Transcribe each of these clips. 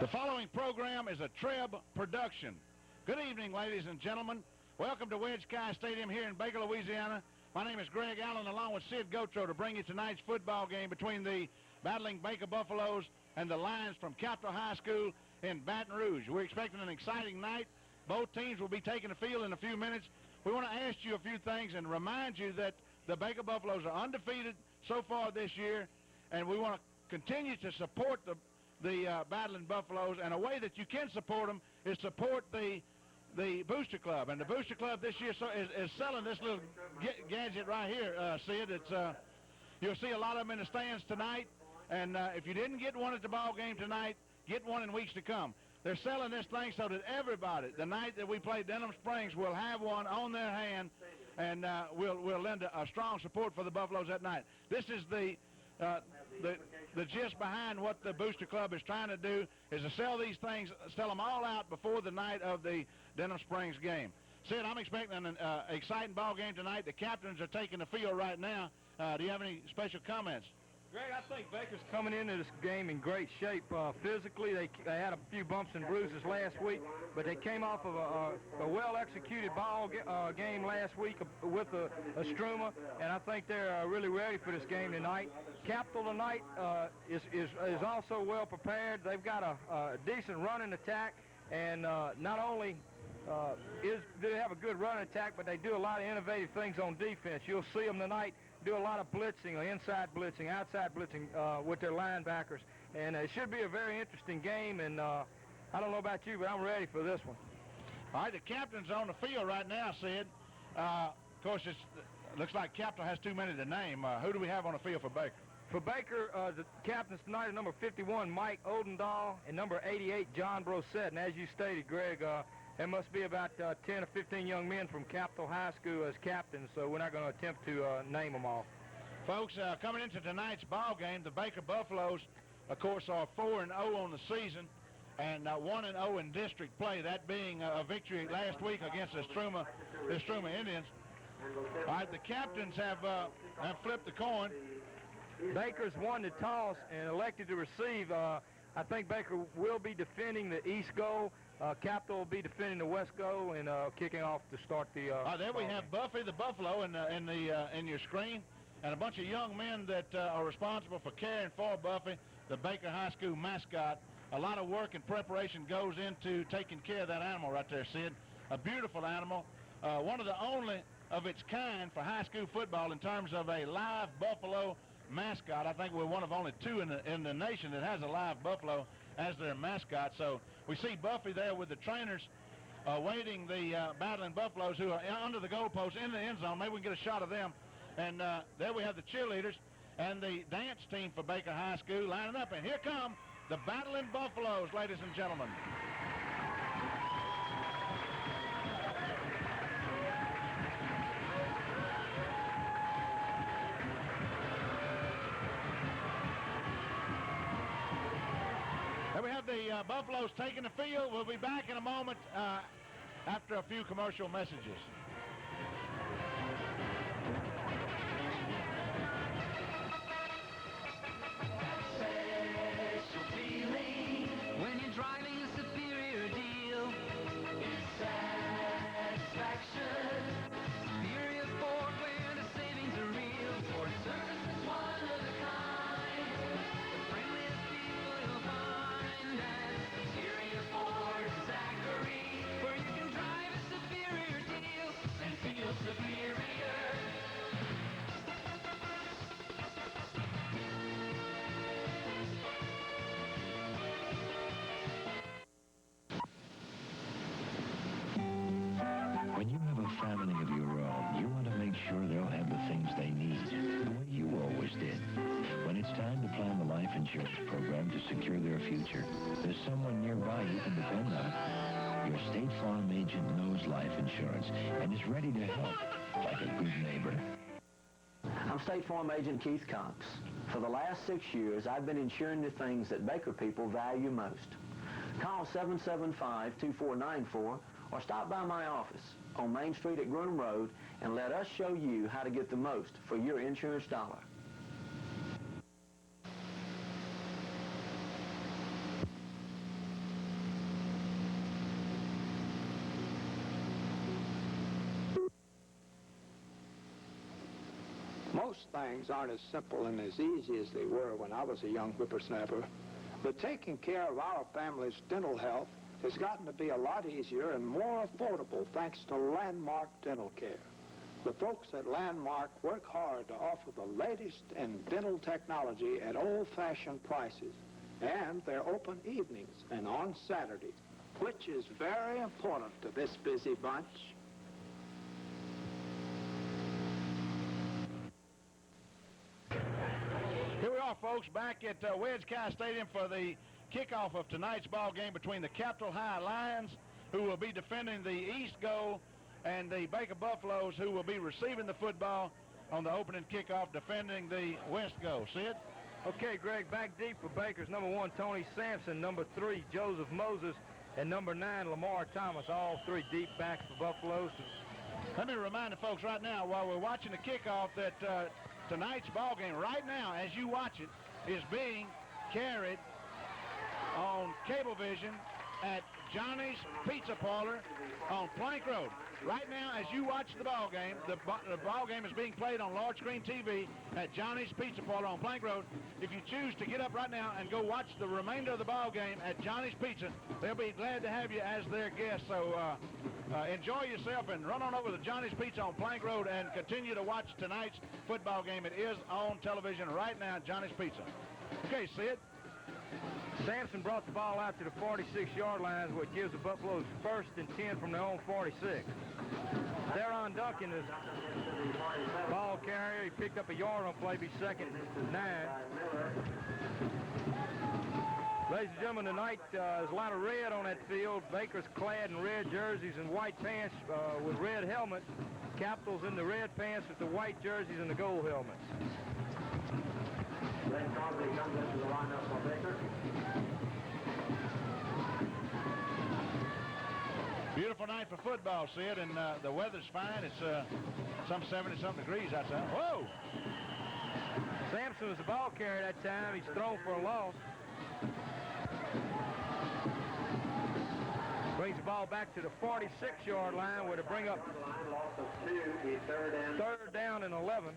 The following program is a Treb production. Good evening, ladies and gentlemen. Welcome to Wedge Kyes Stadium here in Baker, Louisiana. My name is Greg Allen, along with Sid Gotro, to bring you tonight's football game between the battling Baker Buffaloes and the Lions from Capitol High School in Baton Rouge. We're expecting an exciting night. Both teams will be taking the field in a few minutes. We want to ask you a few things and remind you that the Baker Buffaloes are undefeated so far this year, and we want to continue to support the battling Buffaloes, and a way that you can support them is support the Booster Club. And the Booster Club this year is selling this little gadget right here, Sid. It's you'll see a lot of them in the stands tonight, and if you didn't get one at the ball game tonight, get one in weeks to come. They're selling this thing so that everybody, the night that we play Denham Springs, will have one on their hand, and we'll lend a strong support for the Buffaloes that night. This is the gist behind what the Booster Club is trying to do, is to sell these things, sell them all out before the night of the Denham Springs game. Sid, I'm expecting an exciting ball game tonight. The captains are taking the field right now. Do you have any special comments? Greg, I think Baker's coming into this game in great shape. Physically, they had a few bumps and bruises last week, but they came off of a well-executed ball game last week with a Struma, and I think they're really ready for this game tonight. Capitol tonight is also well prepared. They've got a decent running attack, and not only do they have a good running attack, but they do a lot of innovative things on defense. You'll see them tonight do a lot of blitzing, inside blitzing, outside blitzing with their linebackers. And it should be a very interesting game, and I don't know about you, but I'm ready for this one. All right, the captain's on the field right now, Sid. Of course, it looks like Capitol has too many to name. Who do we have on the field for Baker? For Baker, the captains tonight are number 51, Mike Odendahl, and number 88, John Brosette. And as you stated, Greg, there must be about 10 or 15 young men from Capitol High School as captains, so we're not going to attempt to name them all. Folks, coming into tonight's ball game, the Baker Buffaloes, of course, are 4-0 on the season and 1-0 in district play, that being a victory last week against the Struma Indians. All right, the captains have flipped the coin. Baker's won the toss and elected to receive. I think Baker will be defending the east goal. Capitol will be defending the west goal and kicking off to start the. There we have Buffy the Buffalo in your screen, and a bunch of young men that are responsible for caring for Buffy, the Baker High School mascot. A lot of work and preparation goes into taking care of that animal right there, Sid. A beautiful animal, one of the only of its kind for high school football in terms of a live buffalo mascot. I think we're one of only two in the nation that has a live buffalo as their mascot. So we see Buffy there with the trainers waiting the battling Buffaloes, who are under the goalpost in the end zone. Maybe we can get a shot of them. And there we have the cheerleaders and the dance team for Baker High School lining up. And here come the battling Buffaloes, ladies and gentlemen. There we have the Buffaloes taking the field. We'll be back in a moment after a few commercial messages. Special feeling when you're driving a superior deal is satisfaction. Superior Ford, where the savings are real. Ford service is one of a kind. The friendliest people you'll find at Superior Ford Zachary, where you can drive a superior deal and feel superior. When you have a family of your own, you want to make sure they'll have the things they need, the way you always did. When it's time to plan the life insurance program to secure their future, there's someone nearby you can depend on. Your State Farm agent knows life insurance and is ready to help, like a good neighbor. I'm State Farm Agent Keith Cox. For the last 6 years, I've been insuring the things that Baker people value most. Call 775-2494 or stop by my office on Main Street at Groom Road and let us show you how to get the most for your insurance dollar. Most things aren't as simple and as easy as they were when I was a young whippersnapper, but taking care of our family's dental health has gotten to be a lot easier and more affordable thanks to Landmark Dental Care. The folks at Landmark work hard to offer the latest in dental technology at old-fashioned prices, and they're open evenings and on Saturdays, which is very important to this busy bunch. Here we are, folks, back at Wedge Kyes Stadium for the kickoff of tonight's ball game between the Capitol High Lions, who will be defending the east goal, and the Baker Buffaloes, who will be receiving the football on the opening kickoff, defending the west goal. Sid? Okay, Greg, back deep for Baker's number 1, Tony Sampson, number 3, Joseph Moses, and number 9, Lamar Thomas, all 3 deep backs for Buffaloes. Let me remind the folks right now, while we're watching the kickoff, that tonight's ball game, right now, as you watch it, is being carried on Cablevision at Johnny's Pizza Parlor on Plank Road. Right now, as you watch the ball game, the ball game is being played on large screen TV at Johnny's Pizza Parlor on Plank Road. If you choose to get up right now and go watch the remainder of the ball game at Johnny's Pizza, they'll be glad to have you as their guest. So enjoy yourself and run on over to Johnny's Pizza on Plank Road and continue to watch tonight's football game. It is on television right now at Johnny's Pizza. Okay, Sid. Sampson brought the ball out to the 46-yard line, which gives the Buffaloes 1st and 10 from their own 46. Theron Duncan is ball carrier. He picked up a yard on play, be 2nd and 9. Ladies and gentlemen, tonight there's a lot of red on that field. Baker's clad in red jerseys and white pants with red helmets. Capitals in the red pants with the white jerseys and the gold helmets. Glenn Crosby comes into the lineup for Baker. Beautiful night for football, Sid, and the weather's fine. It's some 70-something degrees outside. Whoa! Sampson was the ball carrier that time. He's thrown for a loss. Brings the ball back to the 46-yard line where to bring up third down and 11.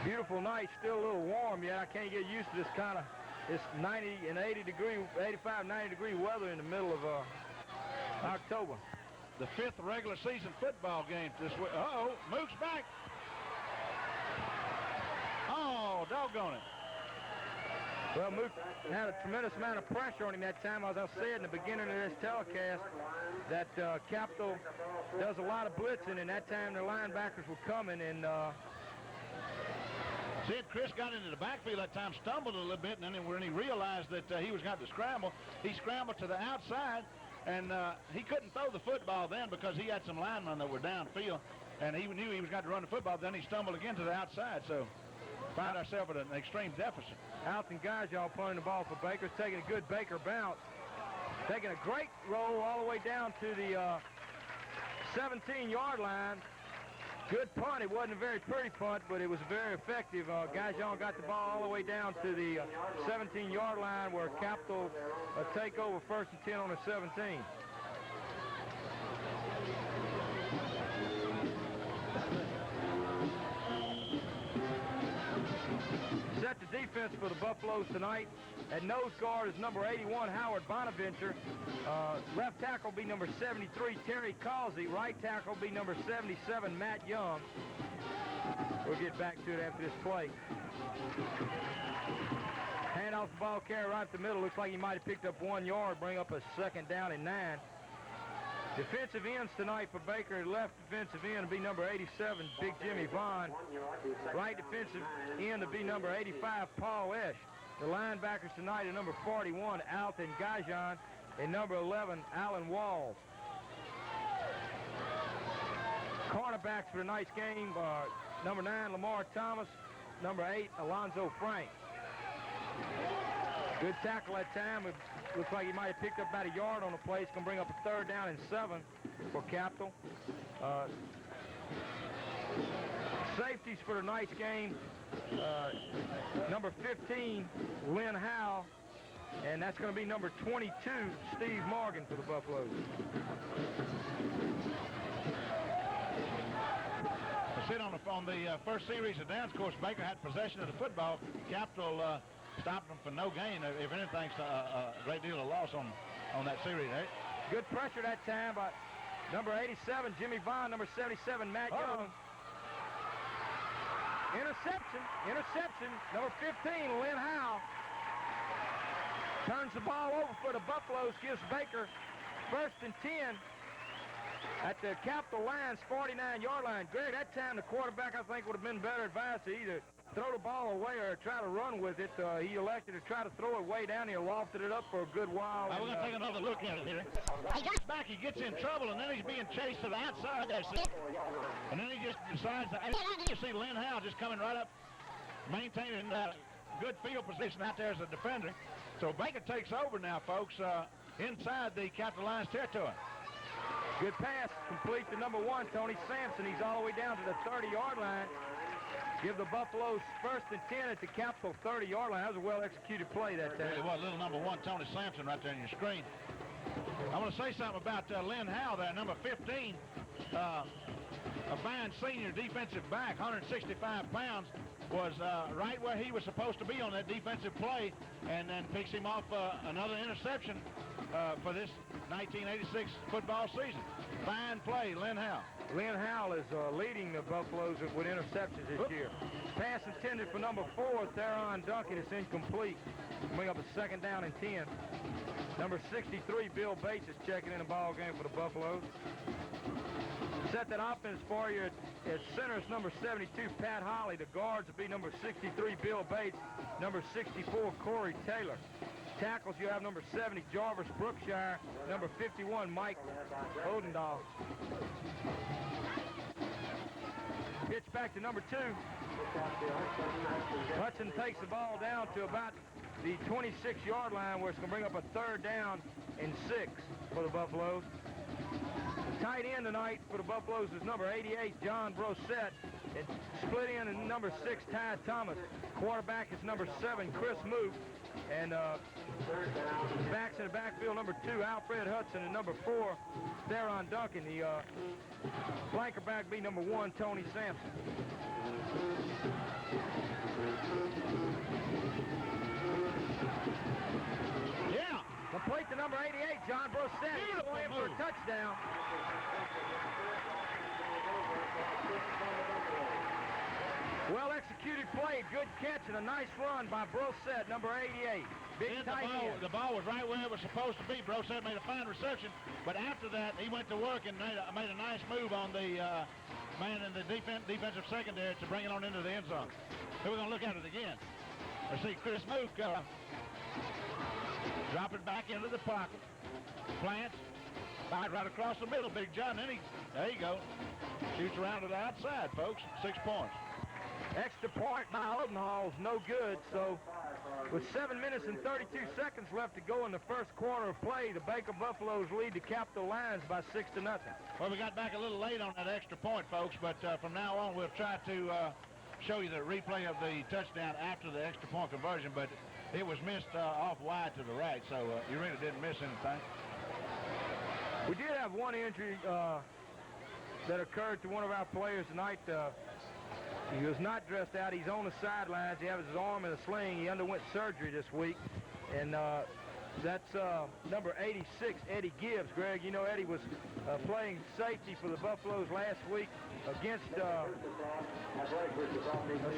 Beautiful night, still a little warm yet. I can't get used to this kind of, it's 90 and 80 degree, 85, 90 degree weather in the middle of October. The 5th regular season football game this week. Uh-oh, Mook's back. Oh, doggone it. Well, Mook had a tremendous amount of pressure on him that time. As I said in the beginning of this telecast, that Capitol does a lot of blitzing, and that time their linebackers were coming, and Sid, Chris got into the backfield that time, stumbled a little bit, and then when he realized that he was going to scramble, he scrambled to the outside, and he couldn't throw the football then because he had some linemen that were downfield, and he knew he was going to run the football. Then he stumbled again to the outside, so find ourselves at an extreme deficit. Alton Gajal punting the ball for Baker, taking a good Baker bounce, taking a great roll all the way down to the 17-yard line. Good punt. It wasn't a very pretty punt, but it was very effective. Gajal got the ball all the way down to the 17-yard line where Capitol take over 1st and 10 on the 17. Set the defense for the Buffaloes tonight. At nose guard is number 81, Howard Bonaventure. Left tackle will be number 73, Terry Causey. Right tackle will be number 77, Matt Young. We'll get back to it after this play. Hand off the ball carrier right up the middle. Looks like he might have picked up 1 yard, bring up a 2nd down and 9. Defensive ends tonight for Baker. Left defensive end will be number 87, Big Jimmy Vaughn. Right defensive end will be number 85, Paul Esch. The linebackers tonight are number 41, Alton Gajan, and number 11, Alan Walls. Cornerbacks for tonight's game are number 9, Lamar Thomas, number 8, Alonzo Frank. Good tackle that time. It looks like he might have picked up about a yard on the play. It's going to bring up a 3rd down and 7 for Capitol. Safeties for tonight's game. Number 15, Lynn Howe. and that's going to be number 22, Steve Morgan, for the Buffaloes. Sit on the first series of downs. Of course, Baker had possession of the football. Capital stopped them for no gain. If anything, a great deal of loss on that series. Eh? Good pressure that time by number 87, Jimmy Vaughn, number 77, Matt Young. Interception, number 15, Lynn Howe. Turns the ball over for the Buffaloes, gives Baker 1st and 10 at the Capital Lions 49-yard line. Greg, that time the quarterback, I think, would have been better advised to either throw the ball away or try to run with it. He elected to try to throw it way down. He lofted it up for a good while. We're going to take another look at it here. He gets back, he gets in trouble, and then he's being chased to the outside. And then he just decides to... You see Lynn Howe just coming right up, maintaining good field position out there as a defender. So Baker takes over now, folks, inside the Capital Lions territory. Good pass, complete to number 1, Tony Sampson. He's all the way down to the 30-yard line. Give the Buffaloes 1st and 10 at the Capital 30-yard line. That was a well-executed play that time. It was little number 1, Tony Sampson, right there on your screen. I want to say something about Lynn Howe there, number 15, a fine senior defensive back, 165 pounds, was right where he was supposed to be on that defensive play, and then picks him off another interception for this 1986 football season. Fine play, Lynn Howe. Lynn Howell is leading the Buffaloes with interceptions this year. Pass intended for number 4, Theron Duncan. It's incomplete. Bring up a 2nd down and 10. Number 63, Bill Bates, is checking in the ball game for the Buffaloes. Set that offense for you at center is number 72, Pat Holly. The guards will be number 63, Bill Bates, number 64, Corey Taylor. Tackles, you have number 70, Jarvis Brookshire, number 51, Mike Odendahl. Pitch back to number 2. Hudson takes the ball down to about the 26-yard line, where it's going to bring up a 3rd down and 6 for the Buffaloes. Tight end tonight for the Buffaloes is number 88, John Brosette. And split in number 6, Ty Thomas. Quarterback is number 7, Chris Mook. And backs in the backfield, number 2, Alfred Hudson, and number 4, Theron Duncan. The flanker back be number 1, Tony Sampson. Yeah. Complete to number 88, John Brosette. He's going in for a touchdown. Well-executed play, good catch, and a nice run by Brosette, number 88. Big tight end. The ball was right where it was supposed to be. Brosette made a fine reception, but after that, he went to work and made a nice move on the man in the defensive secondary to bring it on into the end zone. So we're going to look at it again. We see Chris Mook drop it back into the pocket. Plants, right across the middle, Big John. Then there you go. Shoots around to the outside, folks. 6 points. Extra point by Odenhall is no good, so with 7 minutes and 32 seconds left to go in the first quarter of play, the Baker Buffaloes lead the Capital Lions by 6-0. Well, we got back a little late on that extra point, folks, but from now on we'll try to show you the replay of the touchdown after the extra point conversion, but it was missed off wide to the right, so you really didn't miss anything. We did have one injury that occurred to one of our players tonight. He was not dressed out. He's on the sidelines. He has his arm in a sling. He underwent surgery this week. And that's number 86, Eddie Gibbs. Greg, you know Eddie was playing safety for the Buffaloes last week against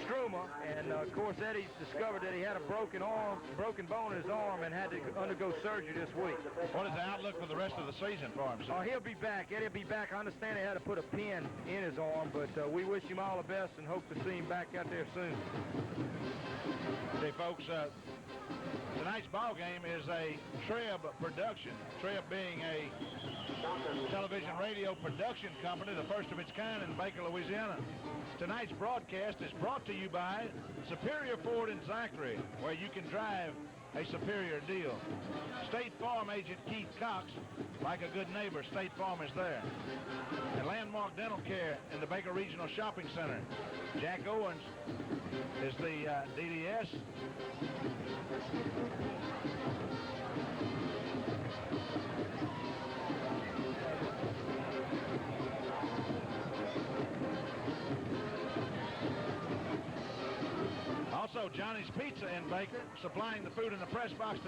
Struma. And, of course, Eddie discovered that he had a broken bone in his arm and had to undergo surgery this week. What is the outlook for the rest of the season for him, sir? He'll be back. Eddie will be back. I understand they had to put a pin in his arm, but we wish him all the best and hope to see him back out there soon. Hey, folks, tonight's ball game is a Treb production. Treb being a television radio production company, the first of its kind in Baker, Louisiana. Tonight's broadcast is brought to you by Superior Ford in Zachary, where you can drive a superior deal. State Farm agent Keith Cox, like a good neighbor, State Farm is there. And Landmark Dental Care in the Baker Regional Shopping Center. Jack Owens is the DDS. Also, Johnny's Pizza in Baker, supplying the food in the press box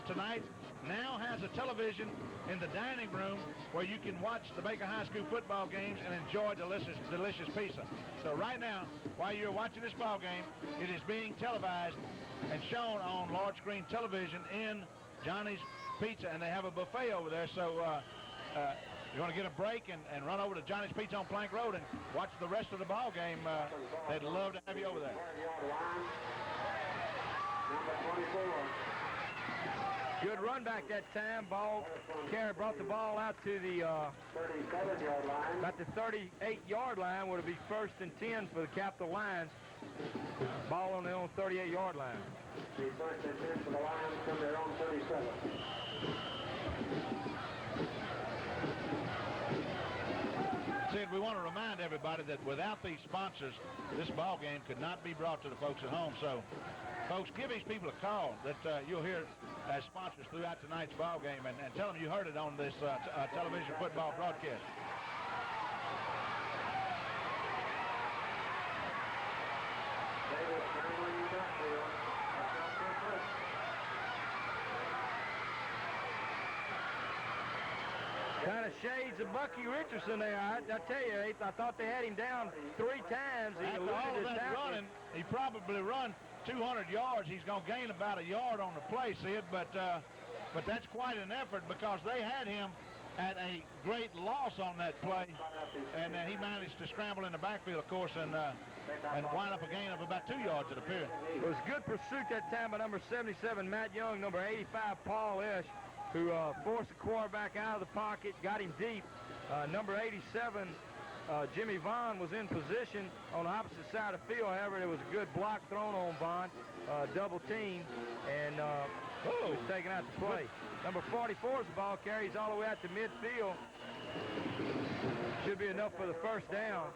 tonight, now has a television in the dining room where you can watch the Baker High School football games and enjoy delicious pizza. So right now, while you're watching this ball game, it is being televised and shown on large screen television in Johnny's Pizza, and they have a buffet over there. So you're going to get a break and run over to Johnny's Pizza on Plank Road and watch the rest of the ball game. They'd love to have you over there. Good run back that time. Carey brought the ball out to the about the 38-yard line. Would it be 1st and 10 for the Capital Lions? Ball on their own 38-yard line. The 1st and 10 for the Lions from their own 37. Sid, we want to remind everybody that without these sponsors, this ball game could not be brought to the folks at home. So, folks, give these people a call that you'll hear as sponsors throughout tonight's ball game, and tell them you heard it on this television football broadcast. Kind of shades of Bucky Richardson there. I tell you, I thought they had him down 3 times. He After all of that running, he probably run 200 yards. He's going to gain about a yard on the play, Sid, but that's quite an effort because they had him at a great loss on that play, and he managed to scramble in the backfield, of course, and wind up a gain of about 2 yards, it appeared. It was good pursuit that time by number 77, Matt Young, number 85, Paul Esch, who forced the quarterback out of the pocket, got him deep. Number 87, Jimmy Vaughn, was in position on the opposite side of the field. However, there was a good block thrown on Vaughn, double team, and was taken out to play. Number 44 is the ball, carries all the way out to midfield. Should be enough for the first down.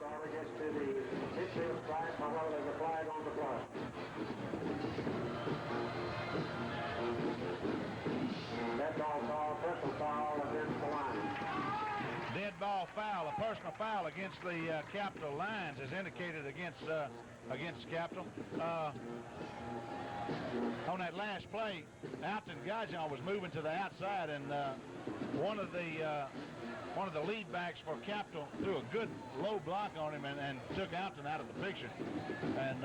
Dead ball foul, a personal foul against the Capital Lions is indicated against Capital. On that last play, Alton Gajan was moving to the outside, and one of the lead backs for Capital threw a good low block on him and took Alton out of the picture. And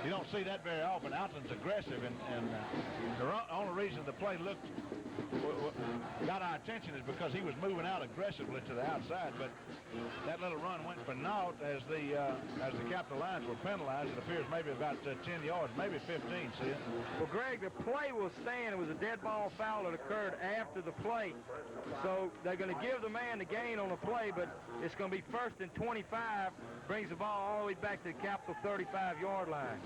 you don't see that very often. Alton's aggressive, and the only reason the play got our attention is because he was moving out aggressively to the outside, but that little run went for naught as the Capital Lions were penalized. It appears maybe about 10 yards, maybe 15, see it? Well, Greg, the play will stand. It was a dead ball foul that occurred after the play. So they're going to give the man the gain on the play, but it's going to be 1st and 25, brings the ball all the way back to the Capital 35-yard line.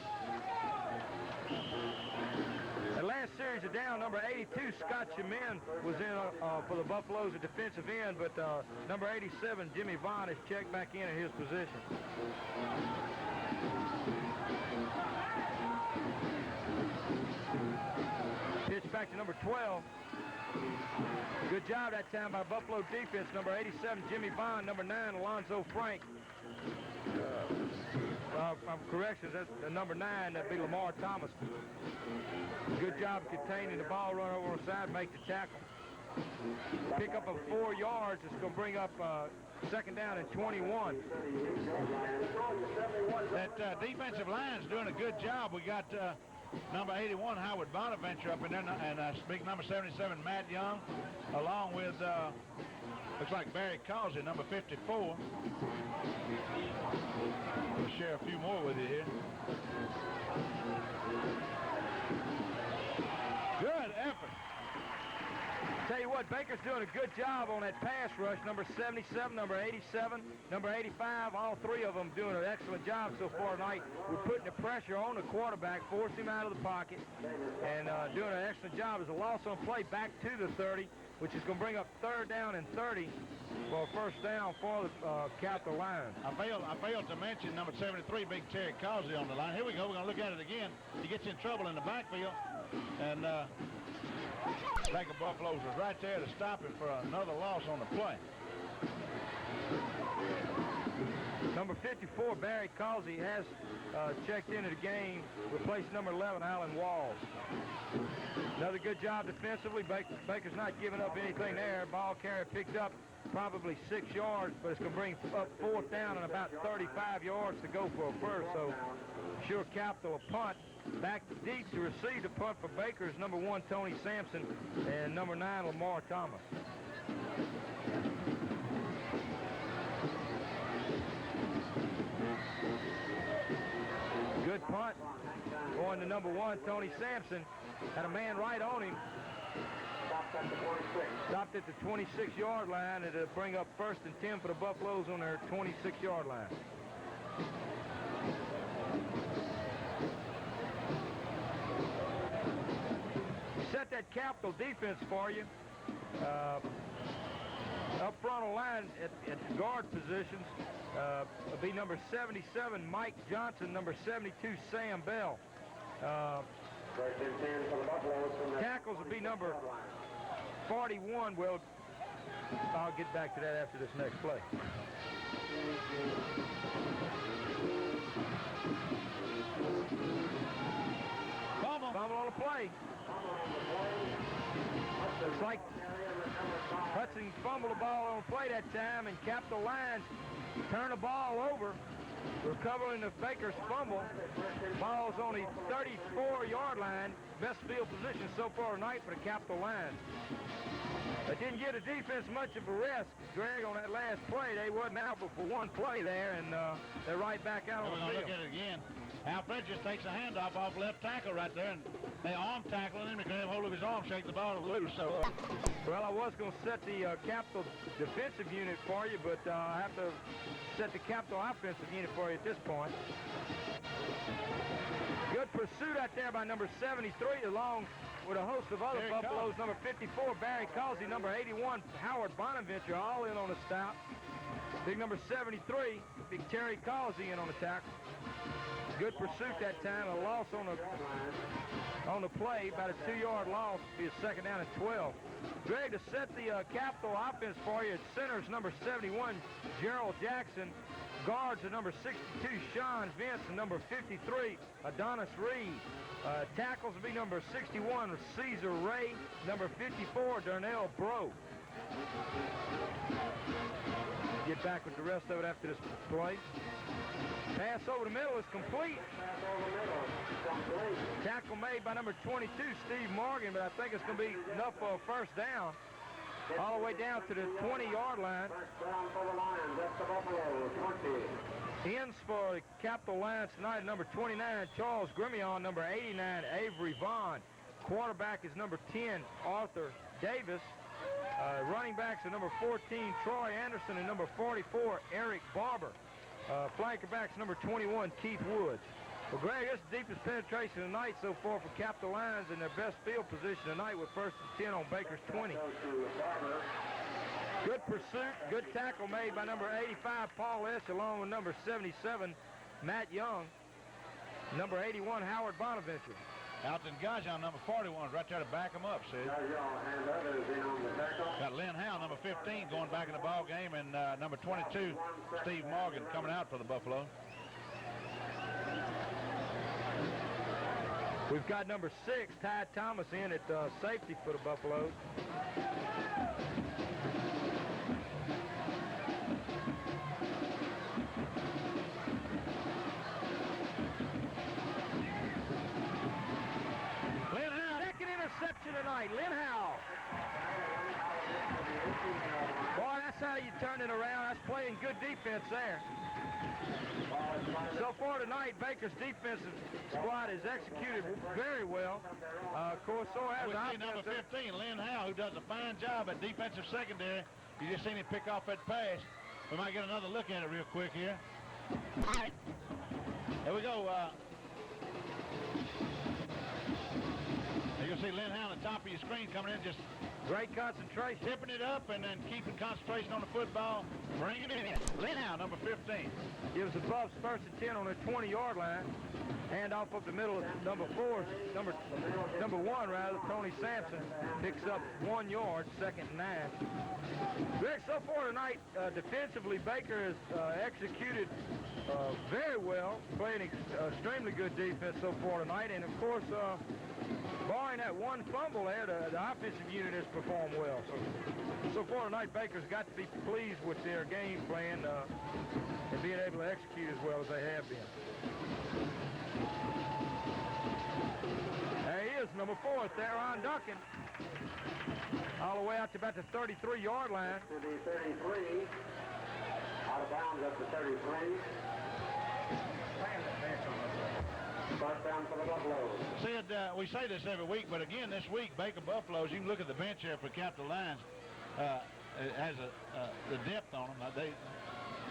The last series of down, number 82, Scott Chemin, was in for the Buffaloes at defensive end, but number 87, Jimmy Vaughn, is checked back in at his position. Pitch back to number 12. Good job that time by Buffalo defense. Number 87, Jimmy Vaughn. Number 9, Alonzo Frank. Corrections, that's number 9, that'd be Lamar Thomas. Good job containing the ball, run over on the side, make the tackle. Pick up of 4 yards. It's going to bring up 2nd down and 21. That defensive line's doing a good job. We got number 81, Howard Bonaventure, up in there, and big number 77, Matt Young, along with, looks like Barry Causey, number 54. We'll share a few more with you here. Good effort. Tell you what, Baker's doing a good job on that pass rush. Number 77, number 87, number 85, all three of them doing an excellent job so far tonight. We're putting the pressure on the quarterback, forcing him out of the pocket, and doing an excellent job. There's a loss on play back to the 30, which is going to bring up 3rd down and 30 for a first down for the Capital Lions. I failed to mention number 73, Big Terry Causey on the line. Here we go. We're going to look at it again. He gets in trouble in the backfield, and Baker Buffaloes was right there to stop him for another loss on the play. Number 54, Barry Causey, has checked into the game, replaced number 11, Alan Walls. Another good job defensively. Baker's not giving up anything there. Ball carrier picked up probably 6 yards, but it's going to bring up 4th down and about 35 yards to go for a first. So sure Capital a punt. Back deep to receive the punt for Baker is number 1, Tony Sampson, and number 9, Lamar Thomas. Good punt. Going to number 1, Tony Sampson. Had a man right on him. Stopped at the 26-yard line, and it'll bring up 1st and 10 for the Buffaloes on their 26-yard line. Set that Capital defense for you. Up front on the line at the guard positions will be number 77, Mike Johnson, number 72, Sam Bell. Tackles will be number 41. Well, I'll get back to that after this next play. Fumble on the play. Looks like Hudson fumbled the ball on the play that time, and Capital Lions turn the ball over, recovering the Baker's fumble. Ball's on the 34-yard line. Best field position so far tonight for the Capital Lions. They didn't give the defense much of a rest, Greg, on that last play. They wasn't out but for one play there, and they're right back out on the field. We're going to look at it again. Alfred just takes a handoff off left tackle right there, and they arm tackling him. He can have hold of his arm, shake the ball loose. So, well, I was going to set the Capital defensive unit for you, but I have to set the Capital offensive unit for you at this point. Good pursuit out there by number 73, along with a host of other Buffaloes. Number 54, Barry Causey, number 81, Howard Bonaventure, all in on the stop. Big number 73, Big Terry Causey in on the tackle. Good pursuit that time. A loss on the play, about a 2-yard loss. Be a 2nd down and 12. Greg, to set the Capital offense for you, centers number 71, Gerald Jackson. Guards are number 62, Sean Vince, and number 53, Adonis Reed. Tackles will be number 61, Caesar Ray, number 54, Darnell Bro. Get back with the rest of it after this play. Pass over the middle is complete. Tackle made by number 22, Steve Morgan, but I think it's going to be enough for a first down. All the way down to the 20-yard line. Ends for the Capital Lions tonight, number 29, Charles Grimion, number 89, Avery Vaughn. Quarterback is number 10, Arthur Davis. Running backs are number 14, Troy Anderson, and number 44, Eric Barber. Flanker backs number 21, Keith Woods. Well, Greg, this is the deepest penetration tonight so far for Capital Lions in their best field position tonight with 1st and 10 on Baker's 20. Good pursuit, good tackle made by number 85, Paul Esch, along with number 77, Matt Young. Number 81, Howard Bonaventure. Alton Gajan, number 41, right there to back him up, Sid. Got Lynn Howe, number 15, going back in the ball game, and number 22, Steve Morgan, coming out for the Buffalo. We've got number 6, Ty Thomas, in at safety for the Buffaloes. Interception tonight, Lynn Howell. Boy, that's how you turn it around. That's playing good defense there. So far tonight, Baker's defensive squad has executed very well. Of course, so has We the see number offensive. 15, Lynn Howe, who does a fine job at defensive secondary. You just seen him pick off that pass. We might get another look at it real quick here. There we go. You can see Lynn Howe on the top of your screen coming in, just Great concentration. tipping it up and then keeping concentration on the football, bringing it in. Lynn Howe, number 15. Gives the Buffs first and 10 on their 20-yard line. Hand off up the middle of number 1 rather, Tony Sampson picks up 1 yard, 2nd and 9. Rick, so far tonight, defensively, Baker has executed very well, playing extremely good defense so far tonight, and of course, barring that one fumble there, the offensive unit has performed well. So far tonight, Baker's got to be pleased with their game plan and being able to execute as well as they have been. There he is, number 4, Theron Duncan. All the way out to about the 33-yard line. To the 33. Out of bounds up to 33. First down for the Buffaloes. Sid, we say this every week, but again this week, Baker Buffaloes, you can look at the bench here for Captain Lions, it has the depth on them.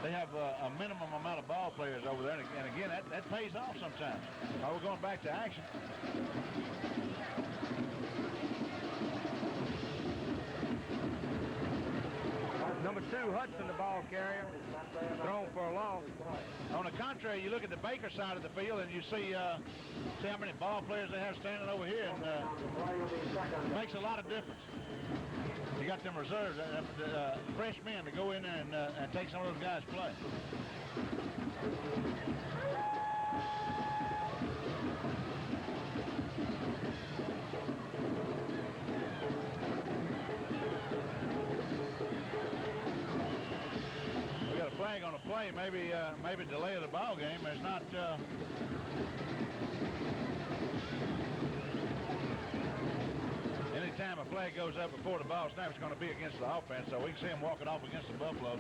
They have a minimum amount of ball players over there, and again, that pays off sometimes. We're going back to action. Number 2, Hudson, the ball carrier, thrown for a loss. On the contrary, you look at the Baker side of the field, and you see how many ball players they have standing over here, and it makes a lot of difference. You got them reserves, fresh men to go in there and take some of those guys' play. We got a flag on the play, maybe delay of the ball game. There's not. Anytime a flag goes up before the ball snap, it's going to be against the offense, so we can see him walking off against the Buffalo.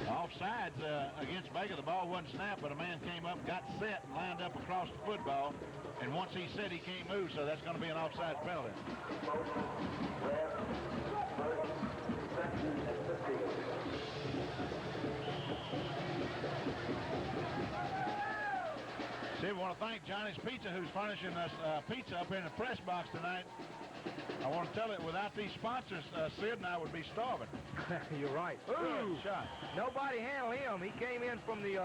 Offsides against Baker. The ball wasn't snapped, but a man came up, got set, and lined up across the football. And once he said he can't move, so that's going to be an offside penalty. See, we want to thank Johnny's Pizza, who's furnishing us pizza up here in the press box tonight. I want to tell it, without these sponsors, Sid and I would be starving. You're right. Good shot. Nobody handled him. He came in from the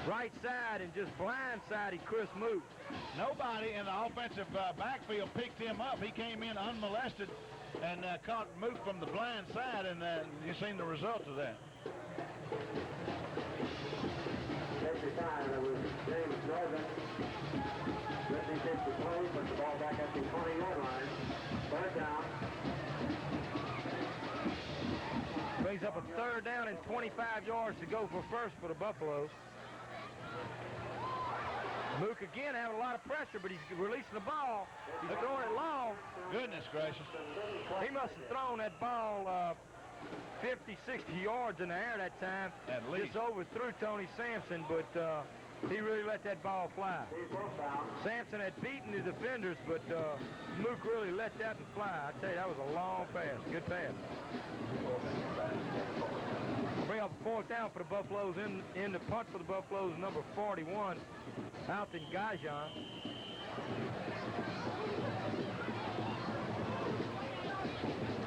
right side and just blindsided Chris Moot. Nobody in the offensive backfield picked him up. He came in unmolested and caught Moot from the blind side, and you've seen the results of that. Every time there was James Northern. Ridley takes the play, puts the ball back at the 20-yard line. Third down. Brings up a 3rd down and 25 yards to go for first for the Buffaloes. Mook again having a lot of pressure, but he's releasing the ball. He's throwing it long. Goodness gracious. He must have thrown that ball 50, 60 yards in the air that time. At least. Just overthrew Tony Sampson, but he really let that ball fly. Sampson had beaten the defenders, but Mook really let that one fly. I tell you, that was a long pass. Good pass. Bring up 4th down for the Buffaloes. In the punt for the Buffaloes, number 41, Alton Gajan.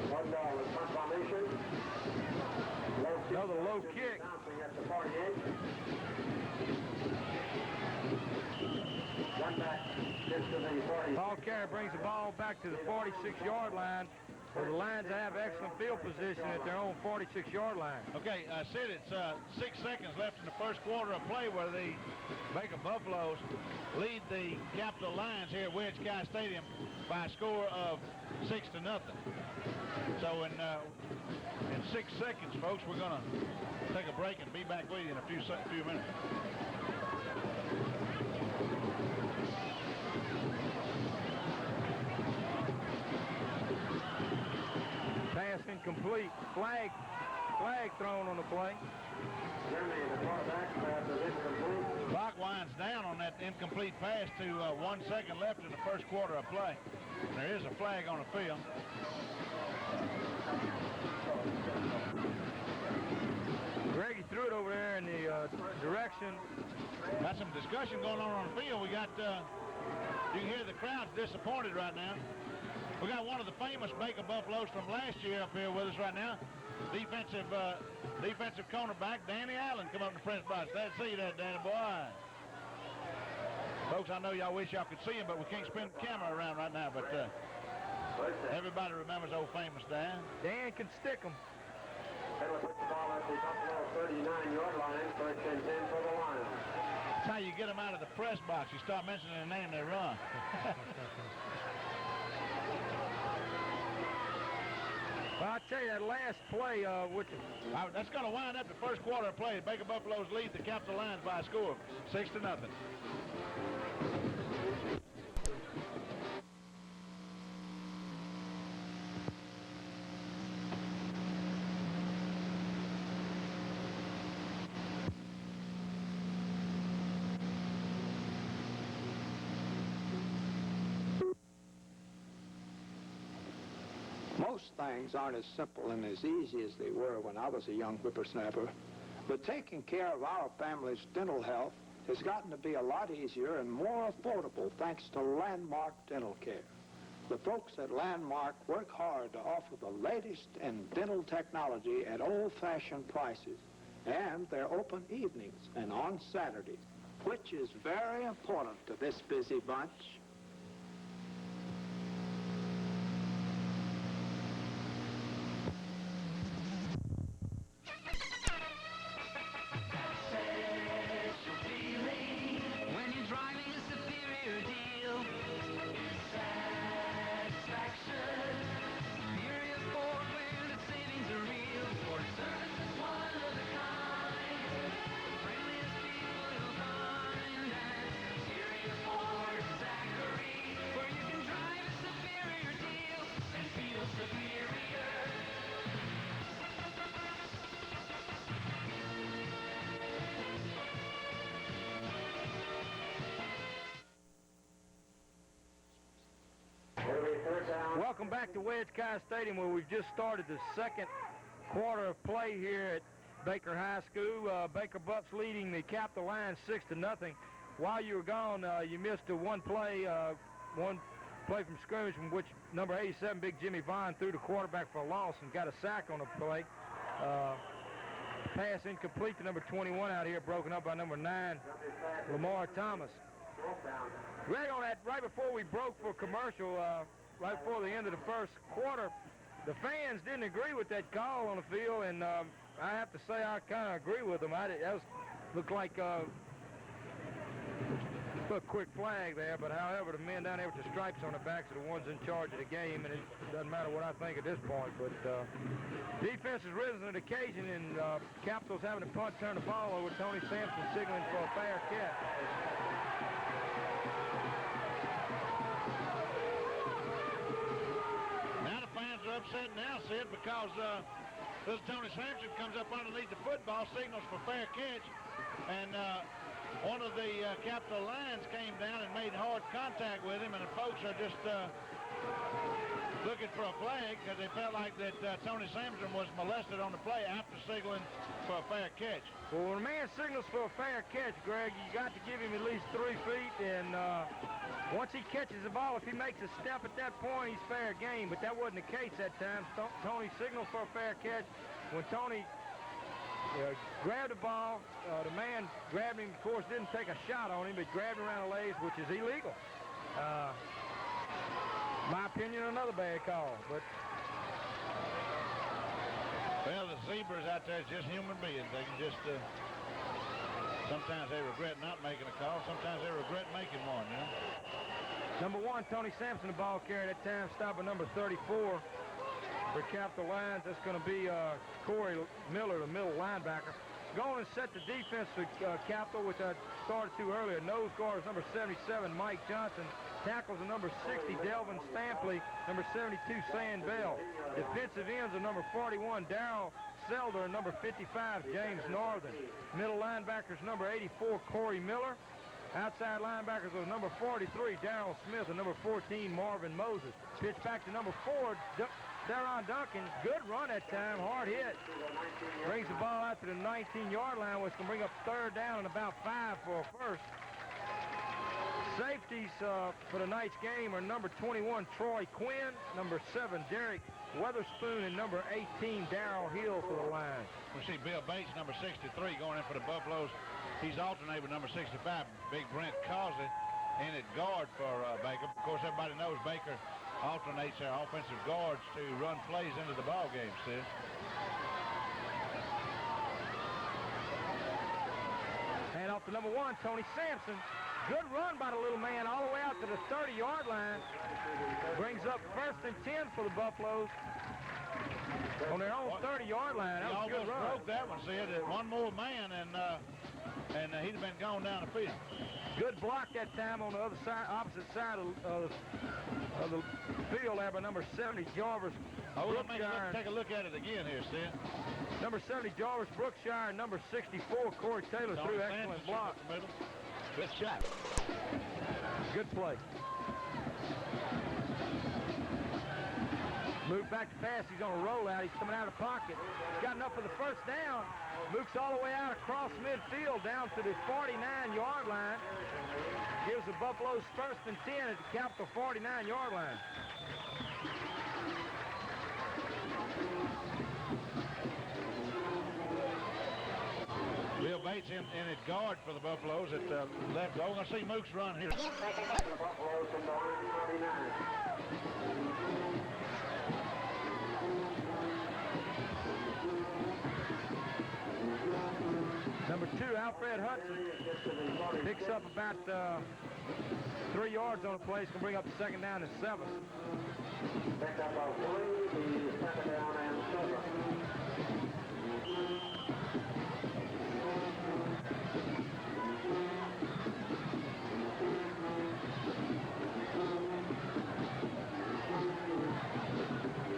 $1 punt formation. Another low kick. Bouncing at the 48. One back gets to the 40. Paul Carey brings the ball back to the 46-yard line. For the Lions have excellent field position at their own 46-yard line. Okay, Sid, it's 6 seconds left in the first quarter of play where the Baker Buffaloes lead the Capital Lions here at Wedge Kyes Stadium by a score of 6-0. So in 6 seconds, folks, we're going to take a break and be back with you in a few minutes. Pass incomplete. Flag flag thrown on the play. Jeremy, the quarterback pass is incomplete. Clock winds down on that incomplete pass to 1 second left in the first quarter of play. There is a flag on the field. Greg, he threw it over there in the direction. Got some discussion going on the field. We got, you can hear the crowd's disappointed right now. We got one of the famous Baker Buffaloes from last year up here with us right now. Defensive cornerback Danny Allen come up in the press box. Let's see that, Danny boy. Folks, I know y'all wish y'all could see him, but we can't spin the camera around right now. But everybody remembers old famous Dan. Dan can stick him. They will put the ball at the Buffalo 39-yard line, first and 10 for the Lions. That's how you get them out of the press box. You start mentioning their name, they run. Well, I tell you, that last play, That's going to wind up the first quarter of play. Baker Buffaloes lead the Capital Lions by a score of 6-0. Most things aren't as simple and as easy as they were when I was a young whippersnapper, but taking care of our family's dental health has gotten to be a lot easier and more affordable thanks to Landmark Dental Care. The folks at Landmark work hard to offer the latest in dental technology at old-fashioned prices, and they're open evenings and on Saturdays, which is very important to this busy bunch. When you're driving a superior deal, satisfaction. Superior Ford, where the savings are real. Ford service is one of a kind. The friendliest people you'll find at Superior Ford Zachary, where you can drive a superior deal and feel superior. welcome back to Wedge Kyes Stadium, where we've just started the second quarter of play here at Baker High School. Baker Bucks leading the Capital Lions 6-0. While you were gone, you missed one play from scrimmage, from which number 87, Big Jimmy Vaughn, threw the quarterback for a loss and got a sack on the play. Pass incomplete to number 21 out here, broken up by number 9, Lamar Thomas. Right on that, right before we broke for commercial, right before the end of the first quarter, the fans didn't agree with that call on the field, and I have to say I kind of agree with them. That looked like a quick flag there, but however, the men down there with the stripes on their backs are the ones in charge of the game, and it doesn't matter what I think at this point. But defense has risen to the occasion, and Capitals having to punt, turn the ball over. Tony Sampson signaling for a fair catch. Now the fans are upset now, Sid, because this Tony Sampson comes up underneath the football, signals for fair catch, and one of the Capital Lions came down and made hard contact with him, and the folks are just looking for a flag because they felt like that Tony Sampson was molested on the play after signaling for a fair catch. Well, when a man signals for a fair catch, Greg, you got to give him at least 3 feet, and once he catches the ball, if he makes a step at that point, he's fair game, but that wasn't the case that time. Tony signaled for a fair catch. When Tony grabbed the ball, the man grabbed him, of course, didn't take a shot on him, but grabbed him around the legs, which is illegal. My opinion, another bad call, but... Well, the zebras out there is just human beings. They can just, sometimes they regret not making a call, sometimes they regret making one, you know? Number 1, Tony Sampson, the ball carrier that time, stopped by number 34 for Capital Lions. That's going to be Corey Miller, the middle linebacker. Going to set the defense for Capital, which I started to earlier. Nose guard is number 77, Mike Johnson. Tackles are number 60, Delvin Stampley. Number 72, Sand Bell. Defensive ends are number 41, Darrell Selder and number 55, James Northern. Middle linebackers, number 84, Corey Miller. Outside linebackers are number 43, Darrell Smith, and number 14, Marvin Moses. Pitch back to number 4, Daron Duncan. Good run that time, hard hit. Brings the ball out to the 19-yard line, which can bring up third down and about 5 for a first. Safeties for tonight's game are number 21, Troy Quinn, number 7, Derek Weatherspoon, and number 18, Darrell Hill for the line. We see Bill Bates, number 63, going in for the Buffaloes. He's alternating with number 65, Big Brent Causey, in at guard for Baker. Of course, everybody knows Baker alternates their offensive guards to run plays into the ball game, Sid. Hand off to number 1, Tony Sampson. Good run by the little man all the way out to the 30-yard line. Brings up 1st and 10 for the Buffaloes on their own 30-yard line. That was a good run. Broke that one, Sid. One more man, and he'd have been gone down the field. Good block that time on the other side, opposite side of the field there by number 70, Jarvis Brookshire. Take a look at it again here, Sid. Number 70, Jarvis Brookshire, and number 64, Corey Taylor threw excellent block. Good shot. Good play. Move back to pass. He's on a rollout. He's coming out of the pocket. He's got enough for the first down. Moves all the way out across midfield down to the 49-yard line. Gives the Buffaloes 1st and 10 at the capital 49-yard line. Bill Bates in at guard for the Buffaloes at left. Oh, we're going to see Mooks run here. Number 2, Alfred Hudson, picks up about 3 yards on the play. It's going to bring up the 2nd down and 7. Picked up on 3, the 2nd down and 7.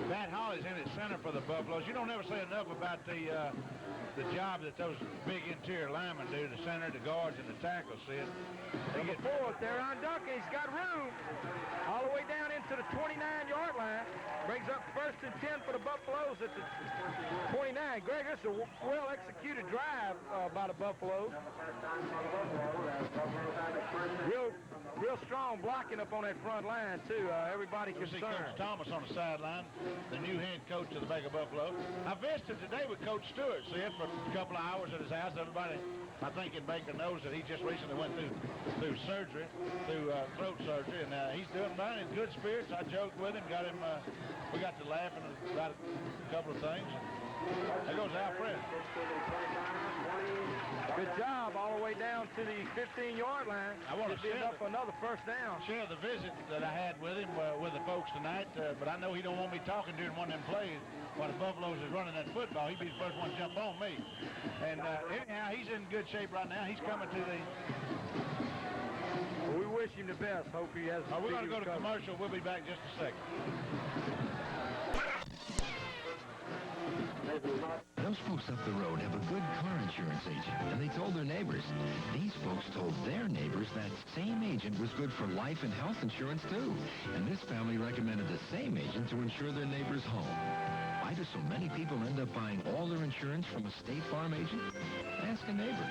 Matt Holly's in at center for the Buffaloes. You don't ever say enough about the job that those big interior linemen do, the center, the guards, and the tackles, Sid. Number 4, Daron Duncan. He's got room all the way down into the 29-yard line. Brings up 1st and 10 for the Buffaloes at the 29. Greg, that's a well-executed drive by the Buffaloes. Real strong blocking up on that front line, too. Everybody You see concerned. Coach Thomas on the sideline, the new head coach of the Baker Buffalo. I visited today with Coach Stewart, Sid, for a couple of hours at his house. Everybody, I think, in Baker knows that he just recently went through surgery, throat surgery, and he's doing fine, in good spirits. I joked with him, got him, we got to laughing about a couple of things. There goes Alfred. Good job all the way down to the 15-yard line. I want to set up another 1st down. Share the visit that I had with him, with the folks tonight, but I know he don't want me talking during one of them plays while the Buffaloes is running that football. He'd be the first one to jump on me. And anyhow, he's in good shape right now. He's coming to the... We wish him the best. Hope he has... We're going to go to commercial. We'll be back just a second. Those folks up the road have a good car insurance agent, and they told their neighbors. These folks told their neighbors that same agent was good for life and health insurance, too. And this family recommended the same agent to insure their neighbor's home. Why do so many people end up buying all their insurance from a State Farm agent? Ask a neighbor.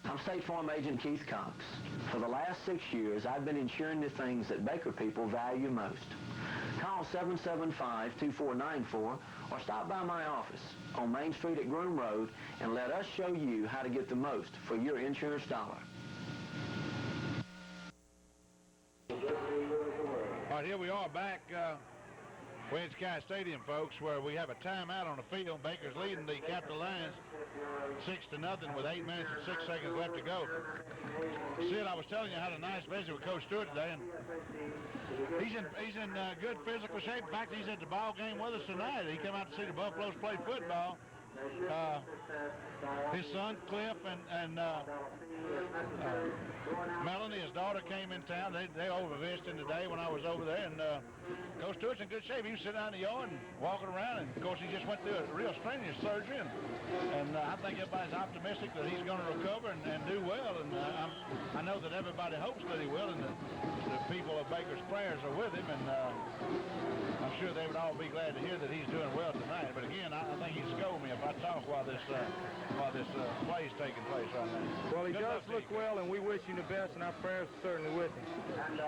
I'm State Farm Agent Keith Cox. For the last 6 years, I've been insuring the things that Baker people value most. Call 775-2494 or stop by my office on Main Street at Groom Road and let us show you how to get the most for your insurance dollar. All right, here we are back, Wedge Kyes Stadium, folks, where we have a timeout on the field. Baker's leading the Capital Lions 6-0 with 8 minutes and 6 seconds left to go. Sid, I was telling you I had a nice visit with Coach Stewart today, and he's in good physical shape. In fact, he's at the ball game with us tonight. He came out to see the Buffaloes play football. His son Cliff and Melanie, his daughter, came in town. They over visiting today when I was over there, and Coach Stewart's in good shape. He was sitting out in the yard and walking around, and of course he just went through a real strenuous surgery, and I think everybody's optimistic that he's going to recover and do well, and I know that everybody hopes that he will, and the people of Baker's prayers are with him, and I'm sure they would all be glad to hear that he's doing well tonight. But again, I think he'd scold me if I talk while this play is taking place right now. Well, he Good does luck to look you. well, and we wish him the best, and our prayers are certainly with him. And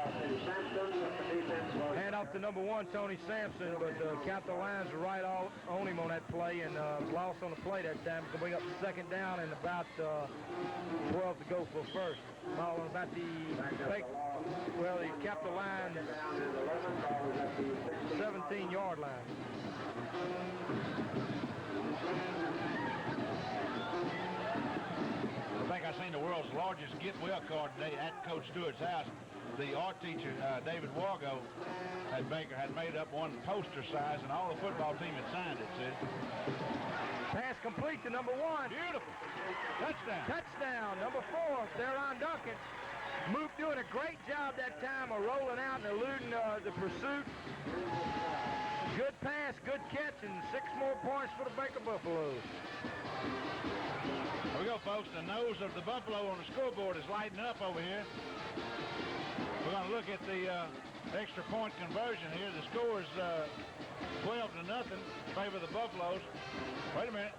Sampson with the defense was... Hand off to number 1, Tony Sampson, but Capital Lions are right all on him on that play, and lost on the play that time. Going to bring up the second down and about 12 to go for first. Ball on about the Capital Lions 17-yard line. I think I seen the world's largest get well card today at Coach Stewart's house. The art teacher, David Wargo, at Baker, had made up one poster size, and all the football team had signed it, sis. Pass complete to number 1. Beautiful. Touchdown. Touchdown, number 4, Theron Duncan. Mook doing a great job that time of rolling out and eluding the pursuit. Good pass, good catch, and 6 more points for the Baker Buffaloes. Here we go, folks. The nose of the Buffalo on the scoreboard is lighting up over here. We're going to look at the extra point conversion here. The score is 12 to nothing in favor of the Buffaloes. Wait a minute.